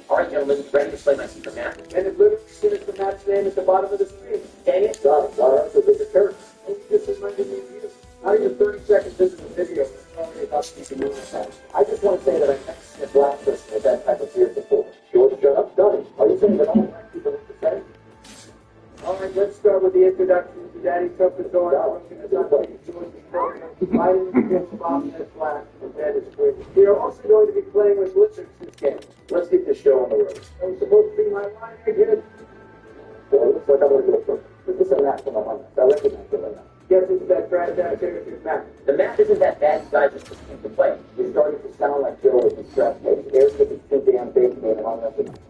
All right, gentlemen, ready to play my secret match? And it literally finished the match name at the bottom of the screen. Dang it. Got it. Why are so big a character? And you just reminded me of you. Not even 30 seconds into the video, it's already about to be moving fast. I just want to say that I've never seen a black person with that type of beard before. George, shut up. Done. Are you saying that all black people look the same? All right, let's start with the introduction to Daddy Tupper's looking at somebody George program. Fighting against Bob and Black and Dad is Queen. We are also going to be playing with lizards this game. Let's get this show on the road. I'm supposed to be my line again. Well, it looks like I'm going to go first. This is a match from my I recognize it right now. Guess it's that trash ass character's match. The match isn't that bad, you guys just refuse to play. You're starting to sound like Joe with the stress case. Airship is too damn big to be an unrecognized.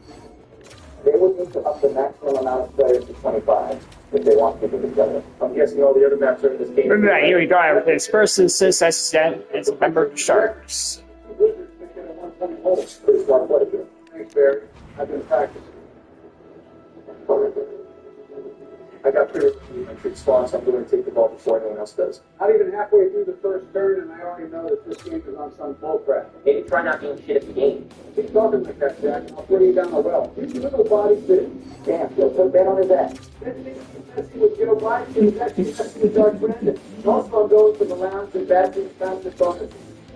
They would need to up the maximum amount of players to 25 if they want people to play. I'm guessing all the other maps are in this game. Right, here we go. His first assist assistant is a member of the Sharks. Wizards thinking at 120 holes. Pretty smart play here. Thanks, Barry. I've been practicing. I got pre-entry spawns, so I'm going to take the ball before anyone else does. Not even halfway through the first turn, and I already know that this game is on some bullcrap. Maybe try not being shit at the game. Keep talking like that, Jack, and I'll throw you down the well. These little bodies fit. Damn, he'll put a bet on his ass. Messy with Joe Biden, and Messy with our friend. Also, I'm going to the lounge and batting fountain bonus.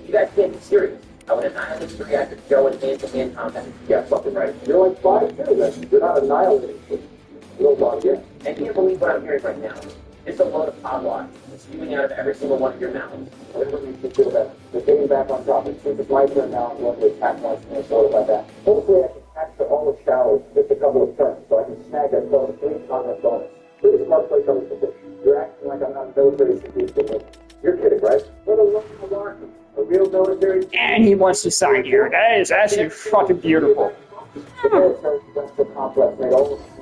You guys can't be serious. I would annihilate your reactor Joe in hand-to-hand combat. Yeah, fucking right. You're like 5'2", then. You're not annihilating. Little ball, yeah. And you can't believe what I'm hearing right now. It's a load of hogwash. It's spewing out of every single one of your mouths. Whatever makes you feel better. We're getting back on topic. Since it's my turn now, I'm going to attack once and sort of like that. Hopefully I can capture all the showers just a couple of turns so I can snag that bonus, 3 on that bonus. Pretty smart play coming from this. You're acting like I'm not military secret. You're kidding, right? What a load of malarkey. A real military... And he wants to sign here. That is actually fucking beautiful. The military industrial complex made all of $100.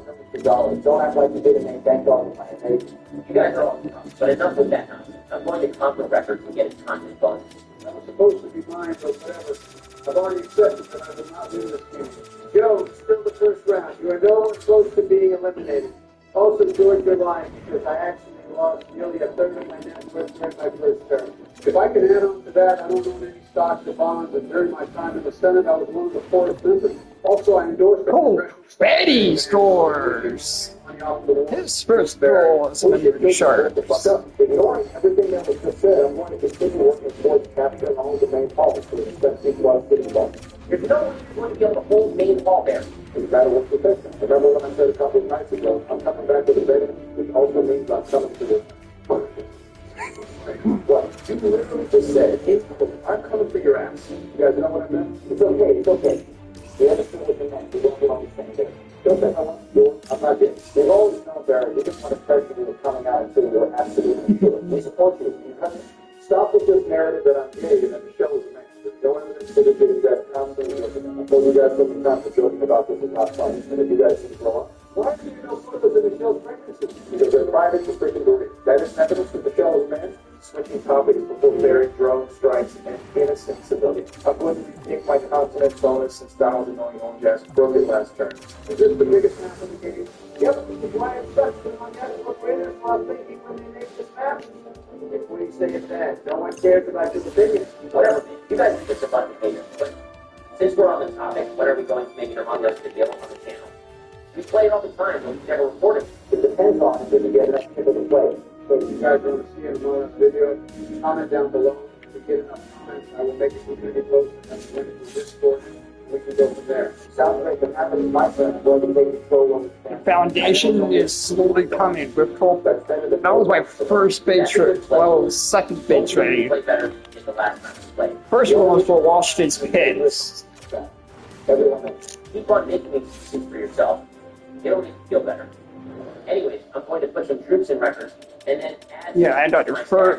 Don't act like you didn't make bank off of my nation. You guys are all tough, but enough with that nonsense. I'm going to conquer records and get a content bonus. That was supposed to be mine, but whatever. I've already accepted that I will not win this game. Joe, still the first round. You are nowhere close to being eliminated. Also, George, you're lying because I actually lost nearly a third of my net worth during my first term. If I can add on to that, I don't own any stocks or bonds, and during my time in the Senate, I was one of the 4 members. Also, I endorsed... Oh, Betty scores! His first goal is a member of the Sharks. Ignoring everything that was just said, I'm going to continue working towards capturing all of the main halls for the expensive West City Ball. There's no way you're going to be able to hold main hall there. You gotta work with this. Remember what I said a couple of nights ago? I'm coming back to the bed, which also means I'm coming to the... What? You literally just said, I'm coming for your ass. You guys know what I meant? It's okay, it's okay. We understand what you meant. We don't get on the same thing. Don't think I want to do it. I'm not kidding. We've always known, Barry, we just want to pressure you coming out until you're absolutely sure. We support you. You come in. Stop with this narrative that I'm gay and that the show is made. There's no evidence for this. You guys constantly looking. I told you guys so many times that joking about this is not funny. And if you guys didn't grow up, why do you know photos of Michelle's pregnancy? Because they're private and freaking dirty. That is evidence that Michelle is man. Switching topics before bearing drone strikes and innocent civilians. I'm going to take my confidence bonus since Donald's annoying orange ass broke it last turn. Is this the biggest map in the game? Yep, this is why it's such a on Yahoo Raiders while thinking when they make this map. If we say it's bad, no one cares about his opinion. Whatever, you guys think it's a bunch of haters, but since we're on the topic, when are we going to make it among us video on the channel? We play it all the time, but we never report it. It depends on if we get enough people to play. So if you guys want to see a bonus video, comment down below. If we get enough comments, I will make a community post and have link to Discord. We can go from there. Sounds like the happening my friend is going to take control of The foundation is slowly coming. That was my first big trade. Well, it was second big trade. Play better than the last time we played. First one was for Washington's Pins. Everyone. Keep on making excuses for yourself. It'll make you feel better. Anyways, I'm going to put some troops in records, and then add... Yeah, I got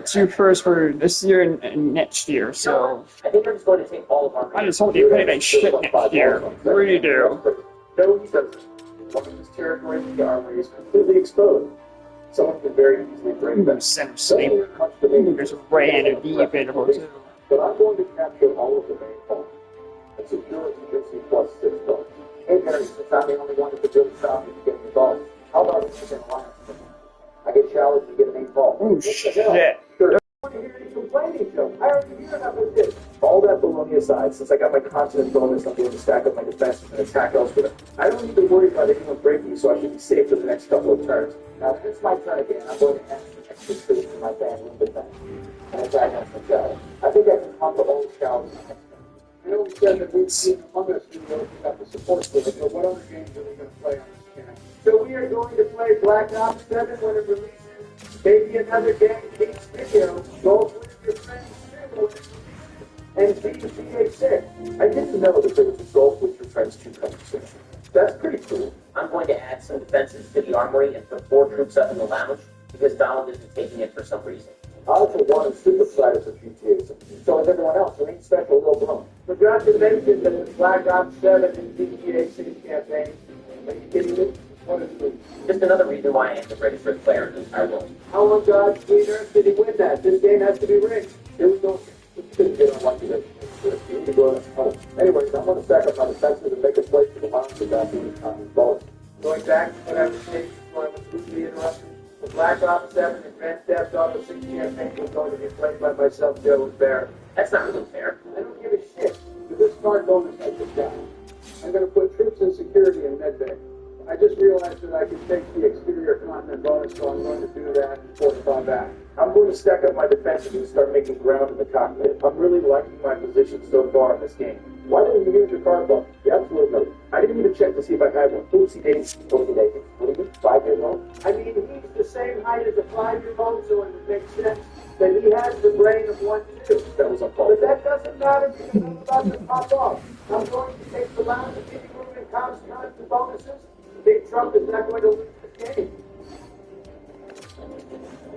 two first for this year and next year, so... I think we're just going to take all of our... I just hope you play that shit next year. What do you do? No, he doesn't. Welcome to this territory, the armory is completely exposed. Someone can very easily break them. Send him sleep. There's a random deep in too. But I'm going to capture all of the main points and secure it to GC plus 6 goals. Hey, Mary, since I'm the only one that could really stop you from getting involved, how about if you can alliance with me? I get challenged to get a main ball. Oh, shit. Sure. I don't want to hear any complaining, Joe. I already hear enough of this. All that baloney aside, since I got my constant bonus, I'm going to stack up my defenses and attack elsewhere. I don't need to worry about anyone breaking me, so I should be safe for the next couple of turns. Now, it's my turn again. I'm going to add some extra troops to my family defense. And attack on some guys. I think I can conquer all the challenges. I know we said that we've seen Among Us video got the support for it, but what other games are we going to play on this channel? So we are going to play Black Ops 7 when it releases. Maybe another Gang Beats video. Golf with your friends, and GTA 6. I didn't know that there was a Golf with Your Friends 2 coming soon. That's pretty cool. I'm going to add some defenses to the armory and put 4 troops up in the lounge because Donald isn't taking it for some reason. I for one am super excited for GTA 6. So is everyone else. There ain't special little blown. Forgot to mention that the Black Ops 7 and GTA 6 campaign. Are you kidding me? What is this? Just another reason why I am the greatest Ric Flair in the entire world. How on God's green earth did he win that? This game has to be rigged. Here we go. Couldn't get unlucky that you need to go home. Anyways, I'm going to stack up my defenses and make a play for the lounge without being bonus. Going back to what I was saying before I was rudely interrupted, the Black Ops 7 and Grand Theft Auto 6 campaign was going to be played by myself, Joe, and Barrett. That's not really fair. I don't give a shit. With this card bonus I just got, I'm going to put troops in security in medbay. I just realized that I could take the exterior content bonus, so I'm going to do that and fortify back. I'm going to stack up my defenses and start making ground in the cockpit. I'm really liking my position so far in this game. Why didn't you use your card book? You absolutely know. I didn't even check to see if I had one. Oopsie daisy. Oopsie daisy. What are you, 5 years old? I mean, he's the same height as a 5-year-old, so it would make sense that he has the brain of one, too. That was uncalled. But that doesn't matter because I'm about to pop off. I'm going to take the lounge of meeting room and comms cards and bonuses. Big Trump is not going to lose this game.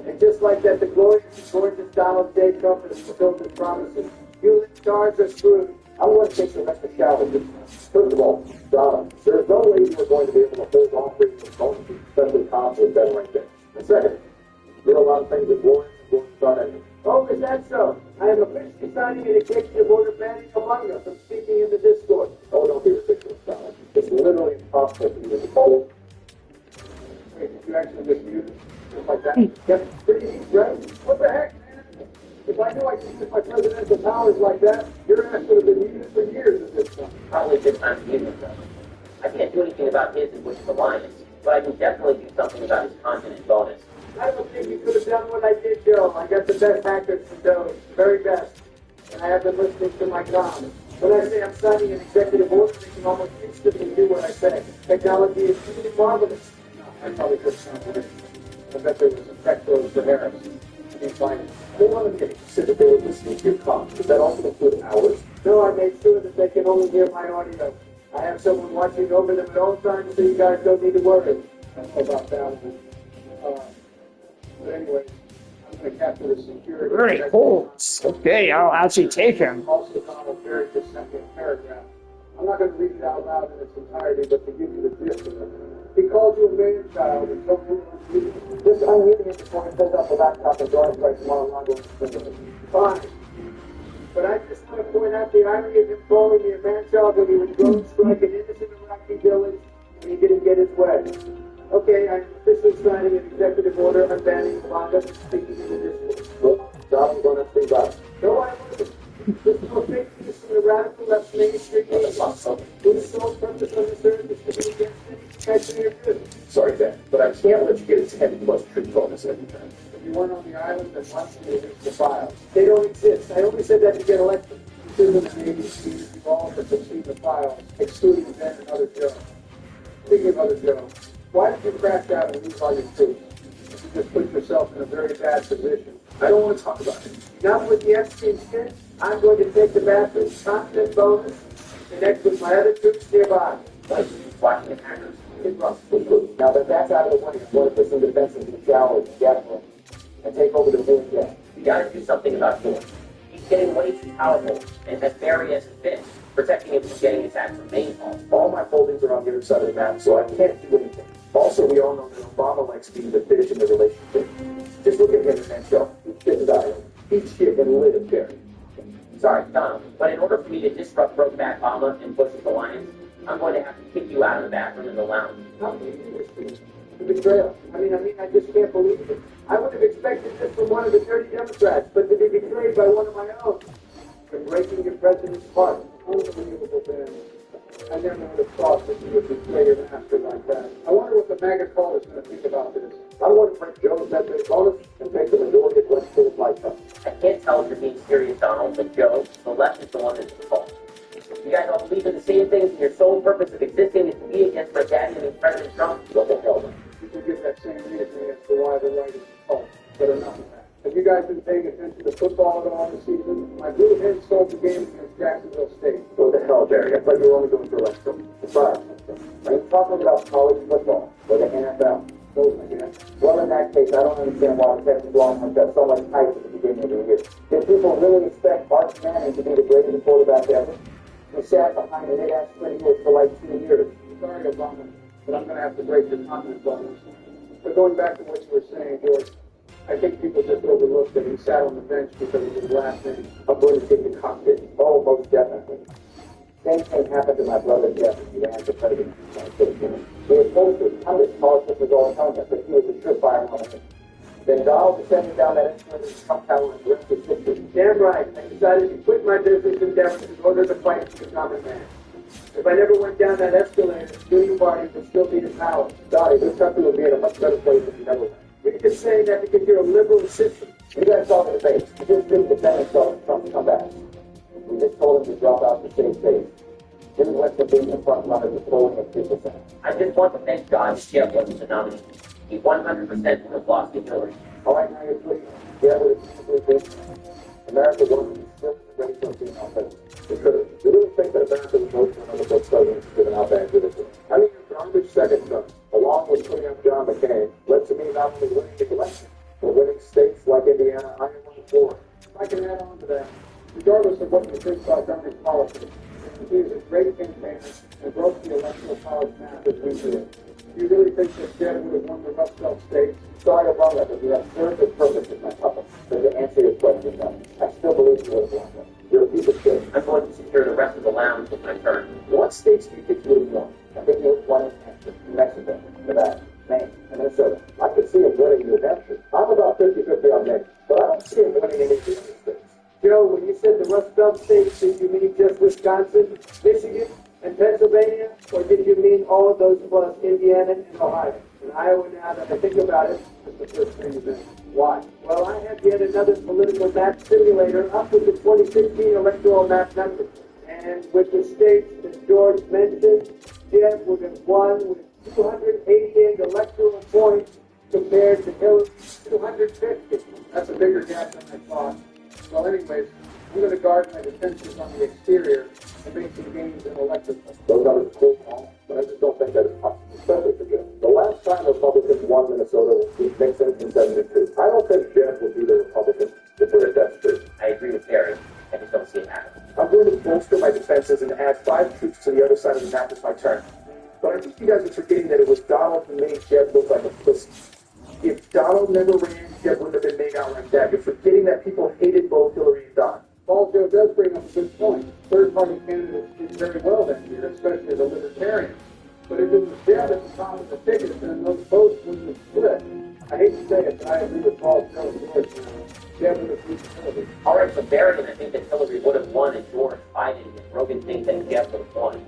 And just like that, the glorious, gorgeous Donald J. Trump has fulfilled his promises. You stars are screwed. I want to take some extra showers. First of all, Donna, there is no way you are going to be able to hold on for your bonuses, especially comps with that right there. And second, there are a lot of things that Warren and Warren thought at you. Oh, is that so? I am officially signing an executive order banning Among Us from speaking in the Discord. Oh, don't be ridiculous, Donna. It's literally impossible for you to hold. Wait, did you actually just use it? Just like that? Yep, pretty neat, right? What the heck, man? If I knew I could use my presidential powers like that, your ass would have been muted for years at this point. Probably a good time to use it, though. I can't do anything about his and Bush's alliance, but I can definitely do something about his content and bonus. I don't think you could have done what I did, Joe. I got the best hackers to do it, very best. And I have been listening to my comms. When I say I'm signing an executive order, they can almost instantly do what I say. Technology is truly marvelous. I probably could have. I bet there was some tech codes for Harris. You can find it. Hold on a minute. You said that they were listening to your comps. Does that also include ours? No, I made sure that they can only hear my audio. I have someone watching over them at all times, so you guys don't need to worry. I don't know about that. But anyway, I'm going to capture the security. Very cool. Okay, I'll actually take him. Also, Donald Barrett just sent me a paragraph. I'm not going to read it out loud in its entirety, but to give you the gist of it. He called you a man child and told you Just unmuting it before he pulls out the laptop and joins by tomorrow morning. fine. But I just want to point out the irony of him calling me a man-child when he was drone strike an innocent Iraqi village and he didn't get his way. Okay, I'm officially signing an executive order on banning Wanda from speaking in the Discord. Look, Donald's going to think about it. No, I wouldn't. There's no fake news from the radical left mainstream media. Whose sole purpose on this earth is to be against any taxpayer good. Sorry, Dan, but I can't let you get a 10 plus trip bonus every time. if you weren't on the island, then why don't you release the files? They don't exist. I only said that to get elected. Citizens and agencies involved in receiving the files, excluding Ben and other Joe. Speaking of other Joe, why did you crash out and leave all your troops? You just put yourself in a very bad position. I don't want to talk about it. Not with the Epstein stint. I'm going to take the bathroom content bonus, connect with my other troops nearby. Like watching the hackers. It's rough. Now that that's out of the way, I want to put some defense into the shower, gas room, and take over the main jet. You gotta do something about Thor. He's getting way too powerful and has Barry as a fist, protecting him from getting attacked from main hall. All my holdings are on the other side of the map, so I can't do anything. Also, we all know that Obama likes being the fish in the relationship. Just look at him and himself. He didn't die. He shit and live there. Sorry, Donald, but in order for me to disrupt Brokeback Obama and Bush's alliance, I'm going to have to kick you out of the bathroom in the lounge. How do you do this to me? The betrayal. I just can't believe it. I would have expected this from one of the 30 Democrats, but to be betrayed by one of my own. For breaking your president's heart. Unbelievable, Ben. I never would have thought that you would betray your master like that. I wonder what the MAGA call is going to think about this. I want to print Joe's that big bonus and take the majority of legislative lifetime. I can't tell if you're being serious, Donald, but Joe, the left is the one that's at fault. You guys all believe in the same things, and your sole purpose of existing is to be against my daddy and President Trump. What the hell, man? You can give that same reasoning as to why the right is at fault. But enough of that. Have you guys been paying attention to football at all this season? My blue heads sold the game against Jacksonville State. What the hell, Jerry? I thought you were only doing for electoral. Besides, are you talking about college football or the NFL? Those again. Well, in that case, I don't understand why the Texas Longhorns got so much hype at the beginning of the year. Did people really expect Arch Manning to be the greatest quarterback ever? He sat behind an 8-ass pretty for like 2 years. Sorry, Obama, but I'm going to have to break your comments on this. But going back to what you were saying, George, I think people just overlooked that he sat on the bench because of his last name. I'm going to take the cockpit. Oh, most definitely. Same thing happened to my brother Jeff when he ran for president. We had posters, hundreds of politicians all telling us that he was a surefire nominee. Then Donald descended down that escalator to Trump Tower and ripped his history. Damn right. I decided to quit my business endeavors in order to fight for the common man. If I never went down that escalator, the Union Party would still be in power. Donnie, this country would be in a much better place if you never went. You're just saying that because you're a liberal system. You guys saw the debate. He just didn't defend himself and Trump to come back. We just told him to drop out to save face. Jimmy went from being the front runner to polling at 2%. I just want to thank God that Jeff wasn't the nominee. He 100% would have lost to Hillary. All right, now you're pleased. Yeah, but it's America wasn't still ready for a female president. Because we really think that America was voting for another book president given how bad it is. I mean, your garbage second term, along with putting up John McCain, led to me not only winning the election, but winning states like Indiana, Iowa, and Florida. If I can add on to that, regardless of what you think about Donald's politics, he is a great campaigner and broke the electoral college map as we do. Do you really think that Jed would have won the Rust Belt states? Sorry about that, but you have served the purpose of my puppet. So to answer your question, no. I still believe you would have won them. You're a piece of shit. I'm going to secure the rest of the lounge with my turn. What states do you think you would have won? I think you would have won in New Mexico, Nevada, Maine, and Minnesota. I could see it winning New Hampshire. I'm about 50-50 on Maine, but I don't see it winning any of the other states. Joe, when you said the Rust Belt states, did you mean just Wisconsin, Michigan, and Pennsylvania? Or did you mean all of those plus Indiana and Ohio? And Iowa, now that I think about it, is the first thing you meant. Why? Well, I have yet another political map simulator up with the 2016 electoral map numbers. And with the states that George mentioned, Jeff would have won with 288 electoral points compared to Hillary's 250. That's a bigger gap than I thought. Well, anyways, I'm going to guard my defenses on the exterior and make some gains in electrical. Those numbers are cool, but I just don't think that is possible, especially for Jeff. The last time Republicans won Minnesota was Pete Nixon in 72. I don't think Jeff will be the Republican if we're at that stage. I agree with Barry. I just don't see it happen. I'm going to bolster my defenses and add 5 troops to the other side of the map as my turn. But I think you guys are forgetting that it was Donald who made Jeb look like a pussy. If Donald never ran, Jeb wouldn't have been made out like that. You're forgetting that people hated both Hillary and Don. Paul Joe does bring up a good point. Third-party candidates did very well that year, especially the Libertarians. But if it was Jeb at the top of the ticket, then those votes wouldn't have split. I hate to say it, but I agree with Paul Joe. Jeb would have beaten Hillary. All right, so Barry and I think that Hillary would have won, and George, Biden, and Rogan think that Jeff would have won.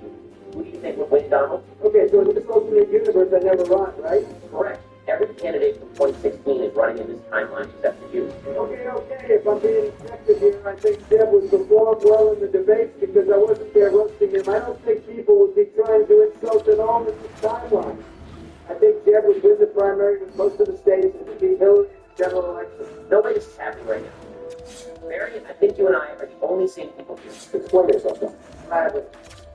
Who do you think would win, Donald? Okay, so in this alternate universe, I never run, right? Correct. Every candidate from 2016 is running in this timeline except for you. Okay. If I'm being objective here, I think Jeb would perform well in the debates because I wasn't there roasting him. I don't think people would be trying to insult at all in this timeline. I think Jeb would win the primary with most of the states and beat Hillary in the general election. Nobody's happy right now. Barry, I think you and I are the only sane people here. Explain yourself, then.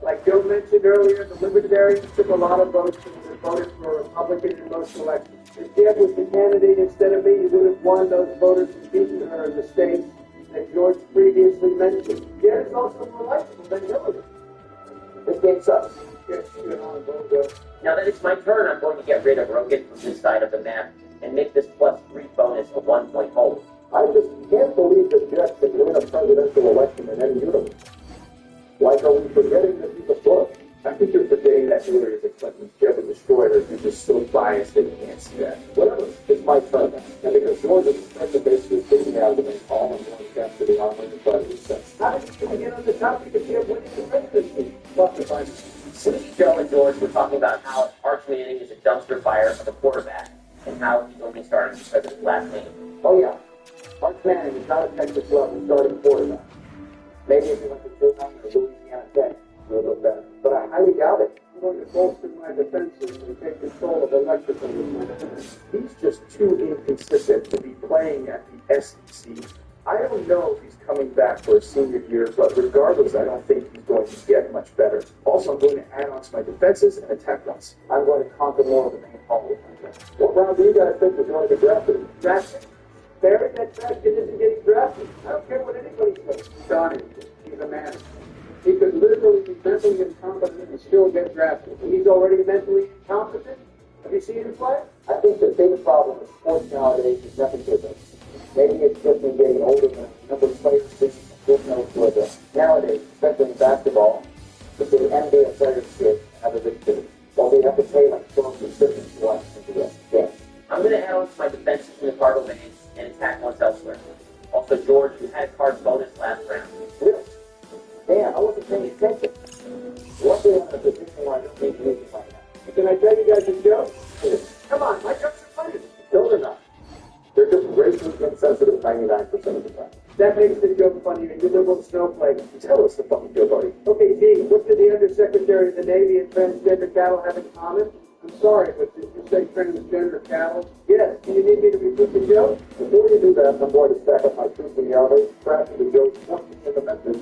Like Joe mentioned earlier, the Libertarians took a lot of votes and voted for a Republican in most elections. If Jeb was the candidate instead of me, he would have won those voters and beaten her in the states that George previously mentioned. Jeb is also more likable than Hillary. This game sucks. Now that it's my turn, I'm going to get rid of Rogan from this side of the map and make this +3 bonus a 1-point hold. I just can't believe that Jeff can win a presidential election in any universe. Like, are we forgetting that he's a book? I think you're forgetting that Hillary is a Clinton. She ever destroyed her. You're just so biased that you can't see that. Whatever. It's my turn now. And because George is the basically taking out the main call and going after the armor and try to reset. How did you get on the topic of you winning the presidency? Fuck if I Since Joe and George were talking about how Arch Manning is a dumpster fire of a quarterback and how he's only starting because of his last name. Oh, yeah. Arch Manning is not a Texas level starting quarterback. Maybe if he went to Tulane or Louisiana Tech, a little better. But I highly doubt it. I'm going to bolster my defenses and take control of electrical. He's just too inconsistent to be playing at the SEC. I don't know if he's coming back for a senior year, but regardless, I don't think he's going to get much better. Also, I'm going to add on to my defenses and attack runs. I'm going to conquer more of the main hall with my defense. What round do you guys think is going to get drafted? Drafted? Barry, that trash kid isn't getting drafted. I don't care what anybody says. Donnie, he's a man. He could literally be mentally incompetent and still get drafted. He's already mentally incompetent. Have you seen him play? I think the big problem with sports nowadays is nepotism. Maybe it's just me getting older than the number of players just know Twitter. Nowadays, especially in basketball, the NBA players should have a big city. Well, they have to pay like 12 subscriptions to watch into the game. I'm going to add on to my defenses in the card domains and attack once elsewhere. Also, George, you had card bonus last round. Really? Damn, I wasn't paying attention. Luckily, I'm in a position where I don't need to use it right now. Can I tell you guys a joke? Come on, my jokes are funny. No, they're not. They're just racially insensitive 99% of the time. That makes the joke funnier. You little snowflake. Tell us the fucking joke, buddy. Okay, G, what did the Undersecretary of the Navy and transgender cattle have in common? I'm sorry, but did you say transgender cattle? Yes, do you need me to repeat the joke? Before you do that, I'm going to stack up my troops in the army, craft the joke, 14 in the message.